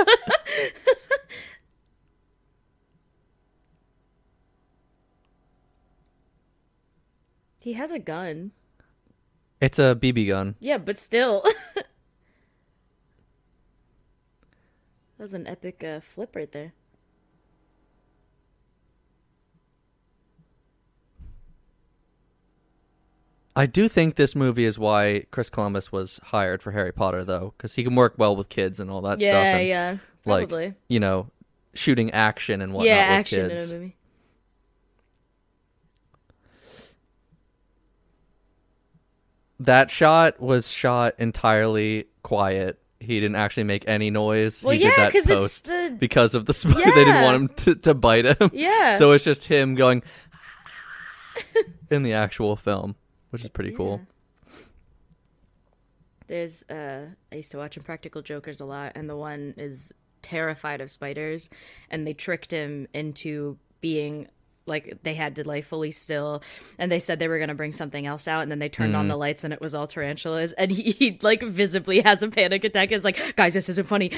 He has a gun. It's a BB gun. Yeah, but still. That was an epic flip right there. I do think this movie is why Chris Columbus was hired for Harry Potter, though, because he can work well with kids and all that stuff. Yeah, And, yeah, like, probably. you know, shooting action and whatnot Yeah, with action kids. in a movie. That shot was shot entirely quiet. He didn't actually make any noise. Well, he yeah, did that 'cause it's post the- because of the they didn't Yeah. want him to bite him. Yeah. So it's just him going in the actual film, which is pretty cool. There's I used to watch Impractical Jokers a lot, and the one is terrified of spiders, and they tricked him into being like, they had to lie fully still, and they said they were going to bring something else out, and then they turned on the lights and it was all tarantulas, and he like visibly has a panic attack. It's like, guys, this isn't funny,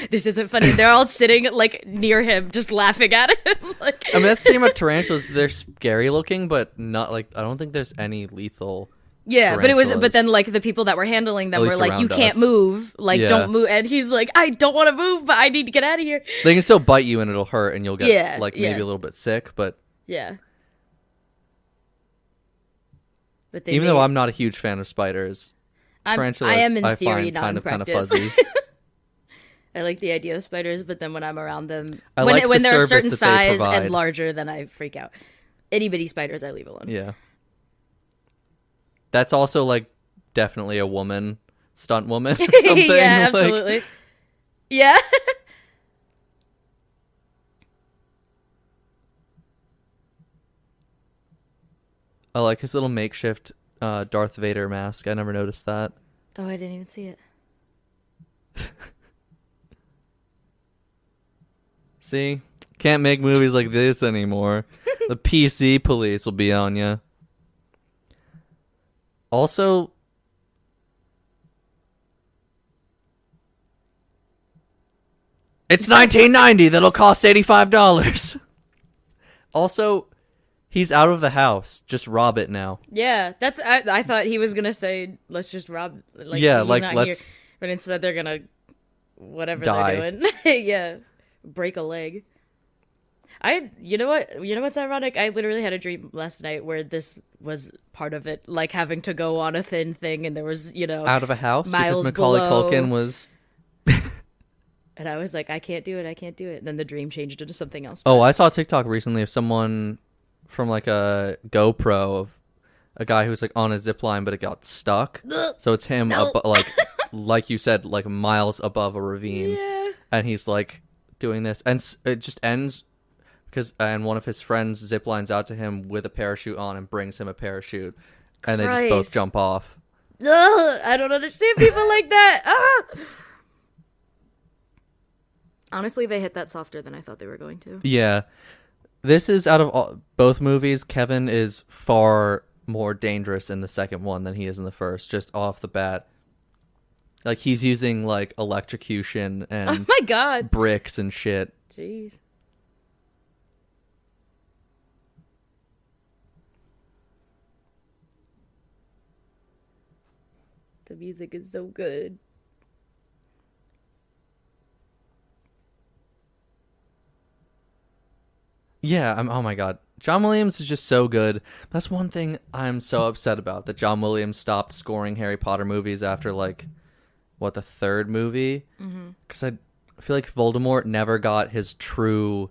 they're all sitting like near him just laughing at him. Like, I mean, that's the thing about tarantulas. They're scary looking, but not like, I don't think there's any lethal. yeah, but tarantulas. then like the people that were handling them At were least like, you around can't us. move, like, Yeah. don't move, and he's like, I don't want to move, but I need to get out of here. They can still bite you and it'll hurt and you'll get Yeah, like yeah. maybe a little bit sick, but Yeah. But even though I'm not a huge fan of spiders, tarantulas I am in I theory find not kind in of practice. fuzzy. I like the idea of spiders, but then when I'm around them, I when like the they're a service certain that they size provide. and larger, then I freak out. Itty bitty spiders, I leave alone. Yeah. That's also like definitely a woman, stunt woman or something. Yeah, like- absolutely. Yeah. I like his little makeshift Darth Vader mask. I never noticed that. Oh, I didn't even see it. See? Can't make movies like this anymore. The PC police will be on you. Also, it's 1990. That'll cost $85. Also, he's out of the house. Just rob it now. Yeah, that's. I thought he was gonna say, "Let's just rob." Like, Yeah, he's like, not let's here. But instead, they're gonna whatever die. they're doing. Yeah, break a leg. You know what? You know what's ironic? I literally had a dream last night where this was part of it, like having to go on a thin thing, and there was, out of a house miles because Macaulay below. Culkin was. And I was like, I can't do it. And then the dream changed into something else. Oh, I saw a TikTok recently of someone from like a GoPro of a guy who was like on a zip line, but it got stuck. So it's him, No. like you said, like miles above a ravine, Yeah. and he's like doing this, and it just ends because and one of his friends zip lines out to him with a parachute on and brings him a parachute, and they just both Christ. jump off. Ugh, I don't understand people like that. Ah! Honestly, they hit that softer than I thought they were going to. Yeah, this is out of both movies. Kevin is far more dangerous in the second one than he is in the first. Just off the bat, like he's using like electrocution Oh and my god. bricks and shit. Jeez. The music is so good. Yeah, oh my god. John Williams is just so good. That's one thing I'm so upset about, that John Williams stopped scoring Harry Potter movies after like the third movie? Because I feel like Voldemort never got his true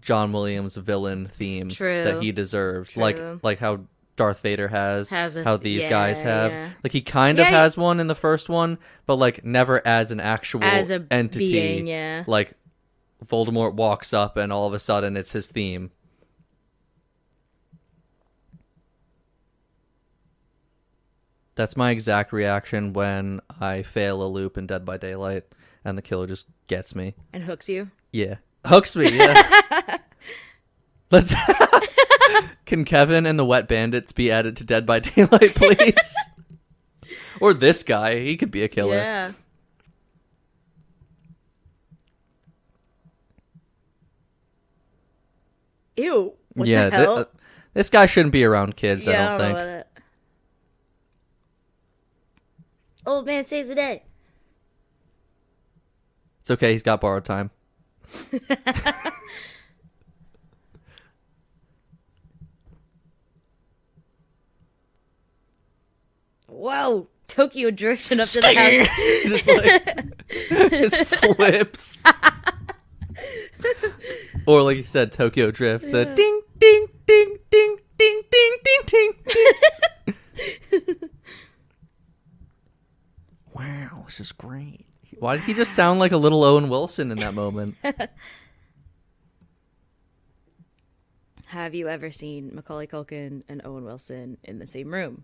John Williams villain theme True. that he deserves. True. Like how Darth Vader has a- how these yeah, guys have. yeah. Like he kind of Yeah, has one in the first one, but like never as an actual As a entity. being, yeah. Like Voldemort walks up and all of a sudden it's his theme. That's my exact reaction when I fail a loop in Dead by Daylight and the killer just gets me. And hooks you. Yeah. Hooks me, yeah. Let's Can Kevin and the Wet Bandits be added to Dead by Daylight, please? Or this guy, he could be a killer. Yeah. Ew. What yeah, the hell? this guy shouldn't be around kids, yeah, I don't think. know about that. Old man saves the day. It's okay. He's got borrowed time. Whoa. Tokyo drifting up to the house. Just like his flips. Or like you said, Tokyo Drift. The ding, ding, ding, ding, ding, ding, ding, ding, ding. Wow, this is great. Why did he just sound like a little Owen Wilson in that moment? Have you ever seen Macaulay Culkin and Owen Wilson in the same room?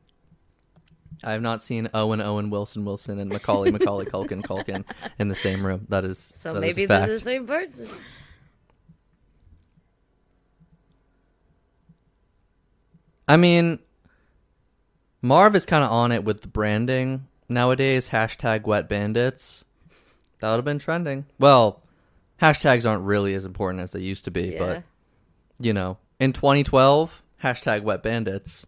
I have not seen Owen Wilson, and Macaulay Culkin in the same room. That is So that maybe is a fact. they're the same person. I mean, Marv is kind of on it with the branding nowadays. Hashtag Wet Bandits. That would have been trending. Well, hashtags aren't really as important as they used to be, Yeah. but, you know, in 2012, hashtag Wet Bandits.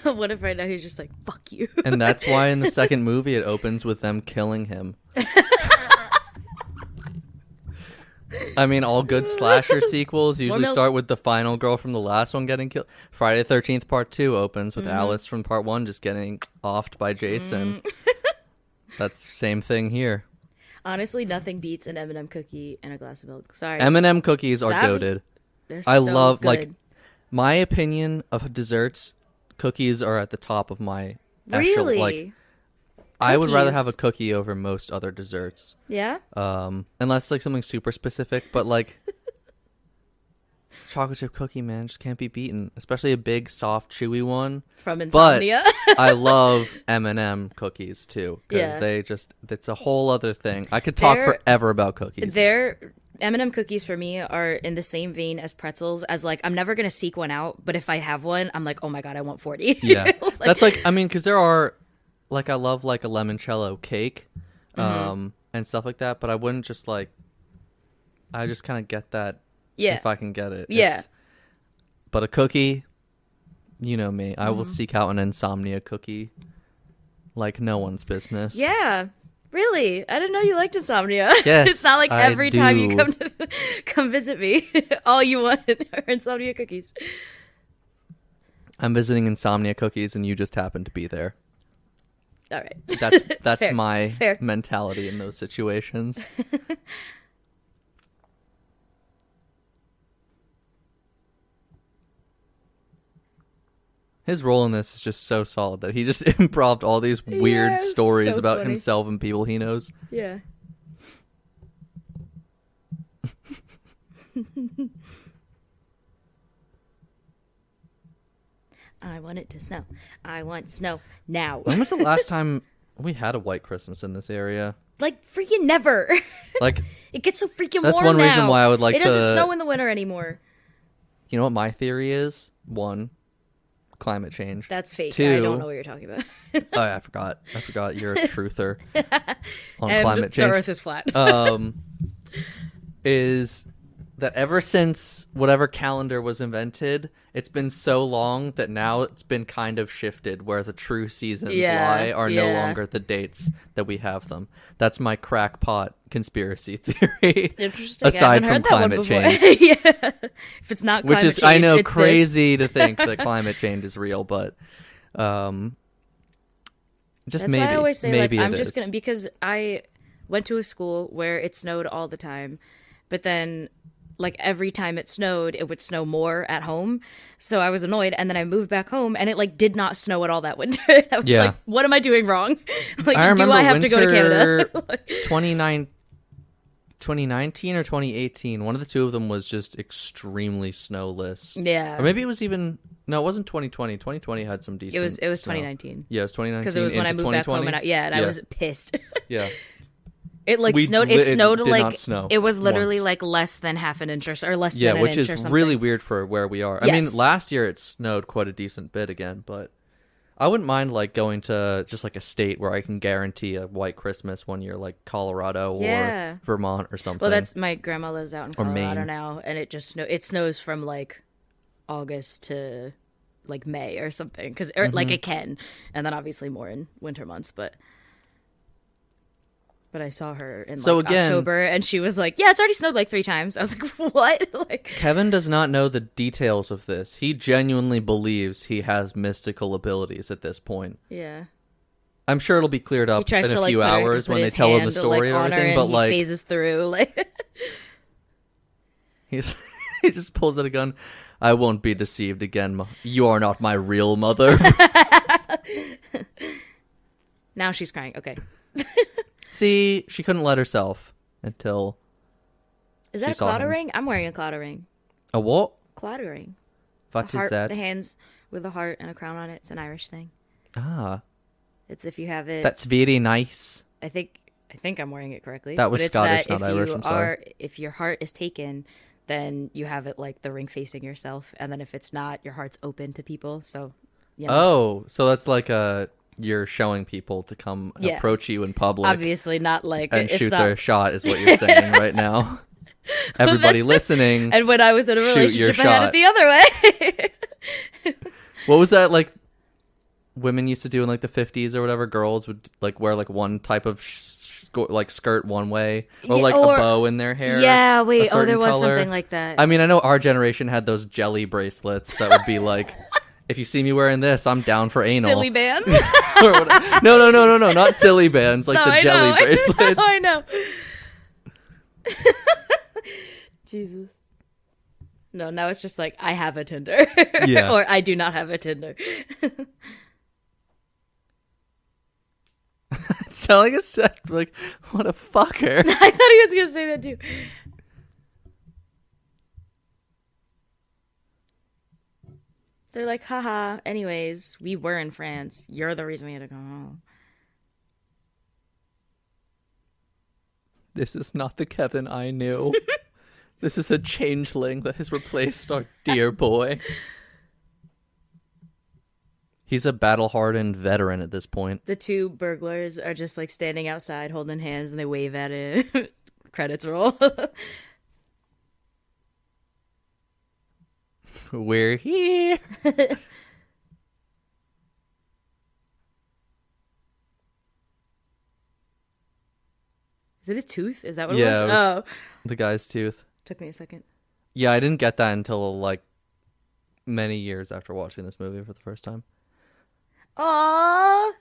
What if right now he's just like, fuck you? And that's why in the second movie it opens with them killing him. I mean, all good slasher sequels usually start with the final girl from the last one getting killed. Friday the 13th Part 2 opens with Alice from Part 1 just getting offed by Jason. That's the same thing here. Honestly, nothing beats an M&M cookie and a glass of milk. Sorry. M&M cookies are Savvy. goated. They're I so love, good. like, my opinion of desserts, cookies are at the top of my Really? like, I would rather have a Cookies? cookie over most other desserts. Yeah? Unless like something super specific, but like chocolate chip cookie, man, just can't be beaten. Especially a big, soft, chewy one. From Insomnia. I love M&M cookies too, because Yeah. it's a whole other thing. I could talk forever about cookies. Their M&M cookies for me are in the same vein as pretzels, as like, I'm never going to seek one out, but if I have one, I'm like, oh my God, I want 40. Yeah, that's like, I mean, because there are, like, I love like a limoncello cake, and stuff like that, but I wouldn't just like, I just kind of get that if I can get it. Yeah. But a cookie, you know me, I will seek out an Insomnia cookie like no one's business. Yeah. Really? I didn't know you liked Insomnia. Yes, It's not like I every time you do. come visit me, all you want are Insomnia cookies. I'm visiting Insomnia cookies and you just happen to be there. All right. That's Fair, my fair. mentality in those situations. His role in this is just so solid that he just improv'd all these weird Yeah, it's stories so about funny. himself and people he knows. Yeah. I want it to snow. I want snow now. When was the last time we had a white Christmas in this area? Like freaking never. Like, It gets so freaking That's warm one reason now. why I would like It doesn't to- snow in the winter anymore. you know what my theory is? One, climate change. That's fake. Two, I don't know what you're talking about. Oh, I forgot. You're a truther on And climate change. the Earth is flat. Is that ever since whatever calendar was invented, it's been so long that now it's been kind of shifted where the true seasons lie are no longer the dates that we have them. That's my crackpot conspiracy theory. Interesting. Aside I haven't from heard that one climate before. change. Yeah. If it's not climate Which is, change, I know, it's crazy to think that climate change is real, but just That's maybe. why I always say, maybe like, I'm it just is. going to, because I went to a school where it snowed all the time, but then, like, every time it snowed, it would snow more at home. So I was annoyed, and then I moved back home, and it, like, did not snow at all that winter. I was Yeah. like, what am I doing wrong? Like, I remember do I have to go to Canada? 2019 or 2018, one of the two of them was just extremely snowless. Yeah. Or maybe it was even, no, it wasn't 2020. 2020 had some decent It was snow. 2019. Yeah, it was 2019 Because it was when I into moved back home, 2020. and I was pissed. Yeah. It like We snowed. li- It it snowed did like not snow it was literally once. like less than half an inch or less Yeah, than an which inch is or something. really weird for where we are. I mean, Yes. last year it snowed quite a decent bit again, but I wouldn't mind like going to just like a state where I can guarantee a white Christmas one year, like Colorado or Vermont or something. Well, that's my grandma lives out in Colorado Maine. now, and it snows from like August to like May or something, because like it can, and then obviously more in winter months, but I saw her in October, and she was like, yeah, it's already snowed like 3 times. I was like, what? Like, Kevin does not know the details of this. He genuinely believes he has mystical abilities at this point. yeah. I'm sure it'll be cleared up in a few hours when they tell him the story or everything, but like he phases through, like he just pulls out a gun. I won't be deceived again. You are not my real mother. Now she's crying. Okay. See, she couldn't let herself until Is that a clotter ring? I'm wearing a clotter ring. a what? Clotter ring. What is that? The hands with a heart and a crown on it. It's an Irish thing. Ah, It's if you have it. that's very nice. I think I'm wearing it correctly. That was but it's Scottish, that not Irish. I'm sorry. If your heart is taken, then you have it like the ring facing yourself, and then if it's not, your heart's open to people. So, you know. Oh, so that's like you're showing people to come approach you in public. Obviously, not like and it's shoot not... their shot is what you're saying right now. Everybody listening. And when I was in a relationship, I had it the other way. What was that like? Women used to do in like the 50s or whatever. Girls would like wear like one type of like skirt one way, or like a bow in their hair. Yeah, wait. Oh, there was color. something like that. I mean, I know our generation had those jelly bracelets that would be like, if you see me wearing this, I'm down for anal. Silly bands. No, not silly bands, like the jelly bracelets. I know. Jesus. No, now it's just like, I have a Tinder. Yeah. Or I do not have a Tinder. Selling a set, like, what a fucker. I thought he was going to say that too. They're like, haha, anyways, we were in France. You're the reason we had to go home. This is not the Kevin I knew. This is a changeling that has replaced our dear boy. He's a battle-hardened veteran at this point. The 2 burglars are just like standing outside holding hands, and they wave at it. Credits roll. We're here. Is it his tooth? Is that what it was? Oh. The guy's tooth. Took me a second. Yeah, I didn't get that until like many years after watching this movie for the first time. Aww.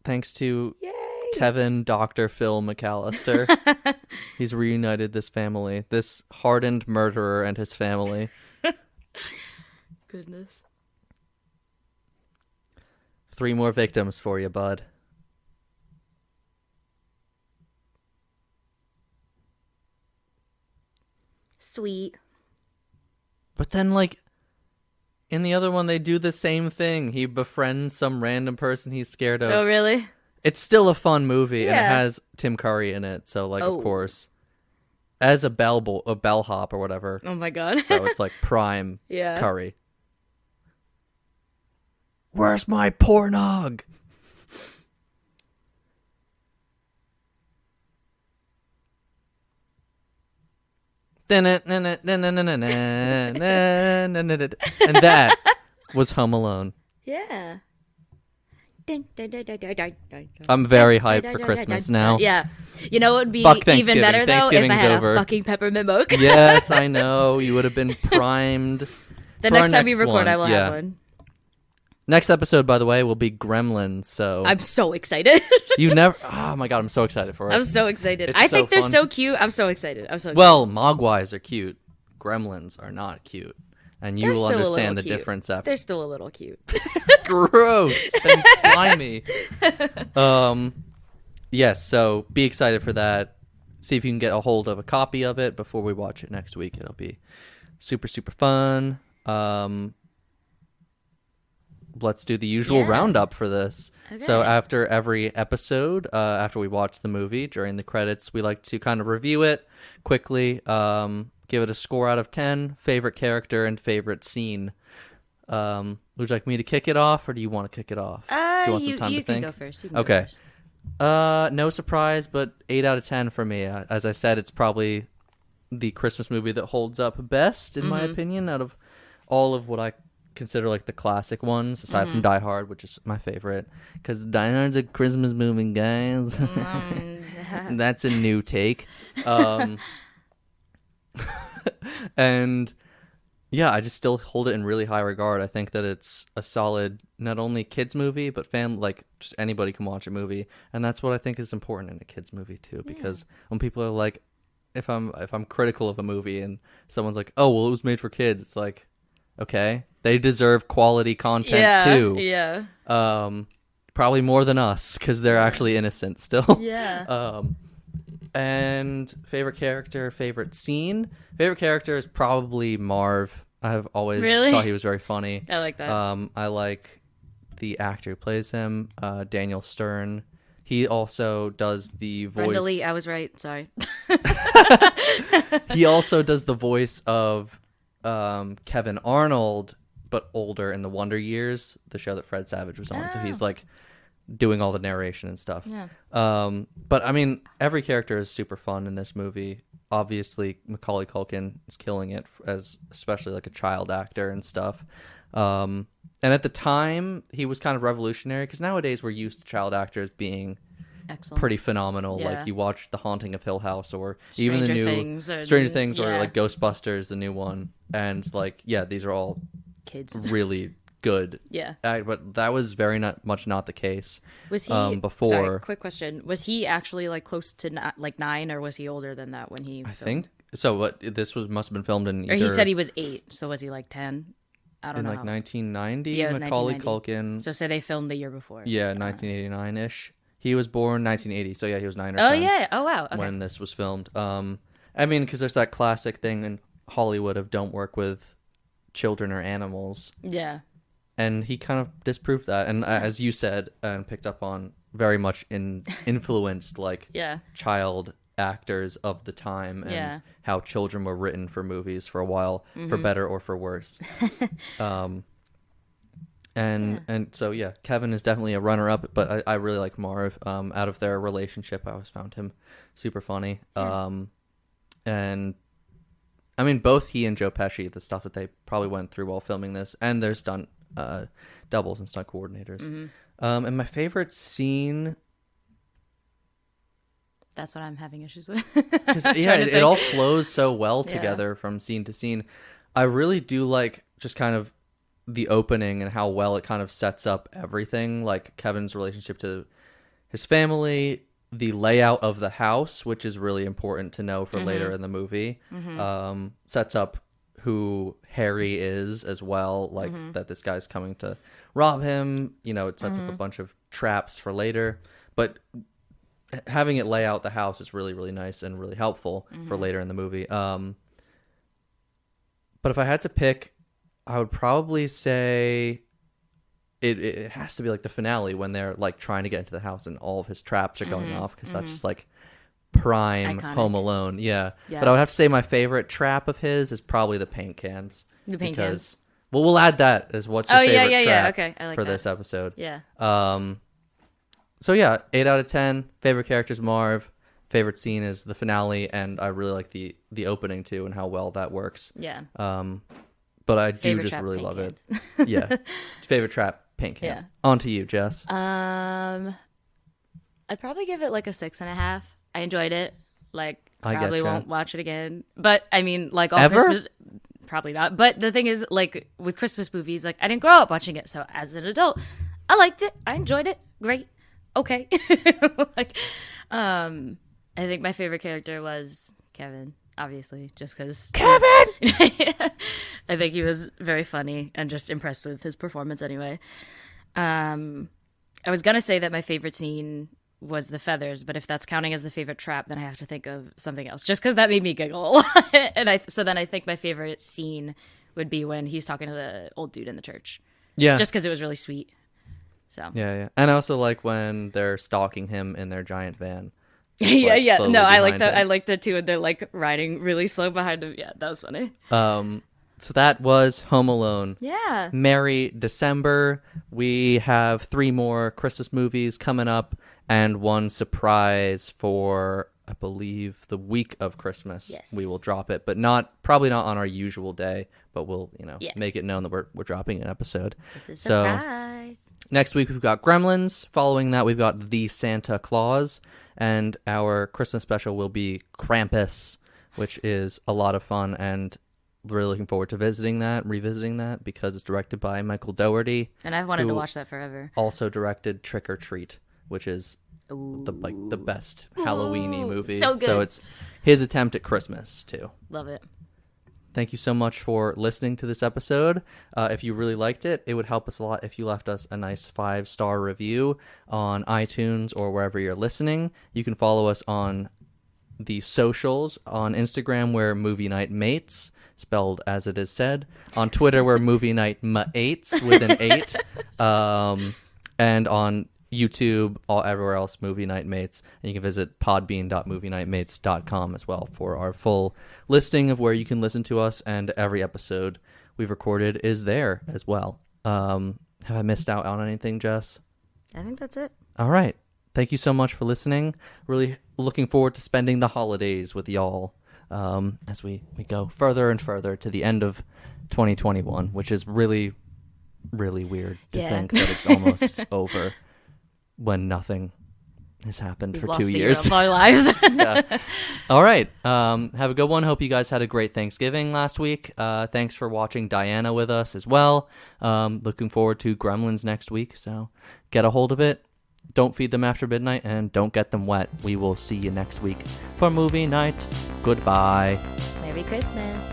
Thanks to Yay. Kevin Dr. Phil McCallister. He's reunited this family, this hardened murderer and his family. Goodness. 3 more victims for you, bud. Sweet. But then, like, in the other one, they do the same thing. He befriends some random person he's scared of. Oh, really? It's still a fun movie, and it Yeah. has Tim Curry in it, so, like, of course. As a bellhop or whatever. Oh, my God. So it's, like, prime Yeah. Curry. Where's my pornog? And that was Home Alone. Yeah. I'm very hyped for Christmas now. Yeah. You know what would be Fuck even Thanksgiving. better, though? If I Thanksgiving's had over. a fucking peppermint mocha. Yes, I know. You would have been primed. The for our next time we next record, one. I will Yeah. have one. Next episode, by the way, will be Gremlins. So I'm so excited. you never. Oh my god, I'm so excited for it. I'm so excited. It's I so think they're fun. so cute. I'm so excited. Well, Mogwais are cute. Gremlins are not cute, and you They're will still a understand the little cute. difference after. They're still a little cute. Gross and slimy. Yes, so be excited for that. See if you can get a hold of a copy of it before we watch it next week. It'll be super, super fun. Let's do the usual roundup for this. Okay. So after every episode, after we watch the movie, during the credits, we like to kind of review it quickly, give it a score out of 10, favorite character and favorite scene. Would you like me to kick it off, or do you want to kick it off? Do you want some time to think? You can go first. Okay. No surprise, but 8 out of 10 for me. As I said, it's probably the Christmas movie that holds up best, in my opinion, out of all of what I consider like the classic ones, aside from Die Hard, which is my favorite. Because Die Hard's a Christmas movie, guys. That's a new take. And yeah, I just still hold it in really high regard. I think that it's a solid, not only kids movie, but like just anybody can watch a movie, and that's what I think is important in a kids movie too. Because when people are like, if I'm critical of a movie and someone's like, oh well, it was made for kids, it's like, okay, they deserve quality content too. Yeah. Probably more than us because they're actually innocent still. Yeah. And favorite character, favorite scene. Favorite character is probably Marv. I've always thought he was very funny. I like that. I like the actor who plays him, Daniel Stern. He also does the voice. Brenda Lee, I was right. Sorry. He also does the voice of Kevin Arnold, but older in the Wonder Years, the show that Fred Savage was on. So he's like doing all the narration and stuff. Yeah. But I mean, every character is super fun in this movie. Obviously, Macaulay Culkin is killing it as especially like a child actor and stuff. And at the time, he was kind of revolutionary because nowadays we're used to child actors being Excellent. pretty phenomenal. Yeah. Like you watch The Haunting of Hill House or Stranger even the new Things Stranger Things or like Ghostbusters, the new one. And like, yeah, these are all kids. really good. Yeah. But that was very much not the case. Was he before? Sorry, quick question. Was he actually like close to like 9, or was he older than that when he? I think so. What this must have been filmed in. Or he said he was 8. So was he like 10? I don't know. In like 1990. Yeah, it was Macaulay 1990. Culkin. So say they filmed the year before. Yeah, 1989 ish. He was born 1980. So yeah, he was 9 or 10. Oh yeah. Oh wow. Okay. When this was filmed. I mean, because there's that classic thing in Hollywood of don't work with children or animals. Yeah. And he kind of disproved that, and as you said and picked up on, very much influenced like child actors of the time and how children were written for movies for a while, for better or for worse. And so yeah, Kevin is definitely a runner-up, but I really like Marv. Out of their relationship, I always found him super funny. And I mean, both he and Joe Pesci, the stuff that they probably went through while filming this, and their stunt doubles and stunt coordinators. And my favorite scene, that's what I'm having issues with. It all flows so well together from scene to scene. I really do like just kind of the opening and how well it kind of sets up everything, like Kevin's relationship to his family, the layout of the house, which is really important to know for later in the movie. Sets up who Harry is as well, like that this guy's coming to rob him. You know, it sets up a bunch of traps for later, but having it lay out the house is really, really nice and really helpful for later in the movie. But if I had to pick, I would probably say it has to be like the finale when they're like trying to get into the house and all of his traps are going off, because that's just like prime Iconic. Home Alone. Yeah. But I would have to say my favorite trap of his is probably the paint cans. The paint cans. Well, we'll add that as what's your favorite trap okay. I like for that. this episode. Yeah. So yeah, 8 out of 10. Favorite character is Marv. Favorite scene is the finale, and I really like the opening too and how well that works. Yeah. But I do Favorite just trap, really paint love cans. it. Yeah. Favorite trap, paint cans. Yeah. On to you, Jess. I'd probably give it like a 6.5. I enjoyed it. Like, I probably getcha. won't watch it again. But I mean, like all Ever? Christmas, probably not. But the thing is, like with Christmas movies, like I didn't grow up watching it, so as an adult, I liked it. I enjoyed it. Great. Okay. Like, I think my favorite character was Kevin. Obviously, just because Kevin! I think he was very funny and just impressed with his performance anyway. I was going to say that my favorite scene was the feathers, but if that's counting as the favorite trap, then I have to think of something else, just because that made me giggle a lot. And so then I think my favorite scene would be when he's talking to the old dude in the church. Yeah. Just because it was really sweet. So Yeah. And I also like when they're stalking him in their giant van. yeah. slowly No, I like behind that. him. I like that too. And they're like riding really slow behind him. Yeah, that was funny. So that was Home Alone. Yeah. Merry December. We have 3 more Christmas movies coming up and one surprise for, I believe, the week of Christmas. Yes. We will drop it, but probably not on our usual day, but we'll, make it known that we're dropping an episode. This is a surprise. Next week we've got Gremlins. Following that we've got The Santa Claus, and our Christmas special will be Krampus, which is a lot of fun, and really looking forward to revisiting that because it's directed by Michael Dougherty. And I've wanted to watch that forever. Also directed Trick or Treat, which is the best Halloween-y movie. So good. So it's his attempt at Christmas too. Love it. Thank you so much for listening to this episode. If you really liked it, it would help us a lot if you left us a nice 5-star review on iTunes or wherever you're listening. You can follow us on the socials. On Instagram, we're Movie Night Mates, spelled as it is said. On Twitter, we're Movie Night Mates with an 8. And on YouTube, everywhere else, Movie Night Mates. And you can visit podbean.movienightmates.com as well for our full listing of where you can listen to us, and every episode we've recorded is there as well. Have I missed out on anything, Jess? I think that's it. All right. Thank you so much for listening. Really looking forward to spending the holidays with y'all as we go further and further to the end of 2021, which is really, really weird to think that it's almost over when nothing has happened for 2 years of our lives. Yeah. All right. Have a good one. Hope you guys had a great Thanksgiving last week. Thanks for watching Diana with us as well. Looking forward to Gremlins next week. So get a hold of it. Don't feed them after midnight, and don't get them wet. We will see you next week for movie night. Goodbye. Merry Christmas.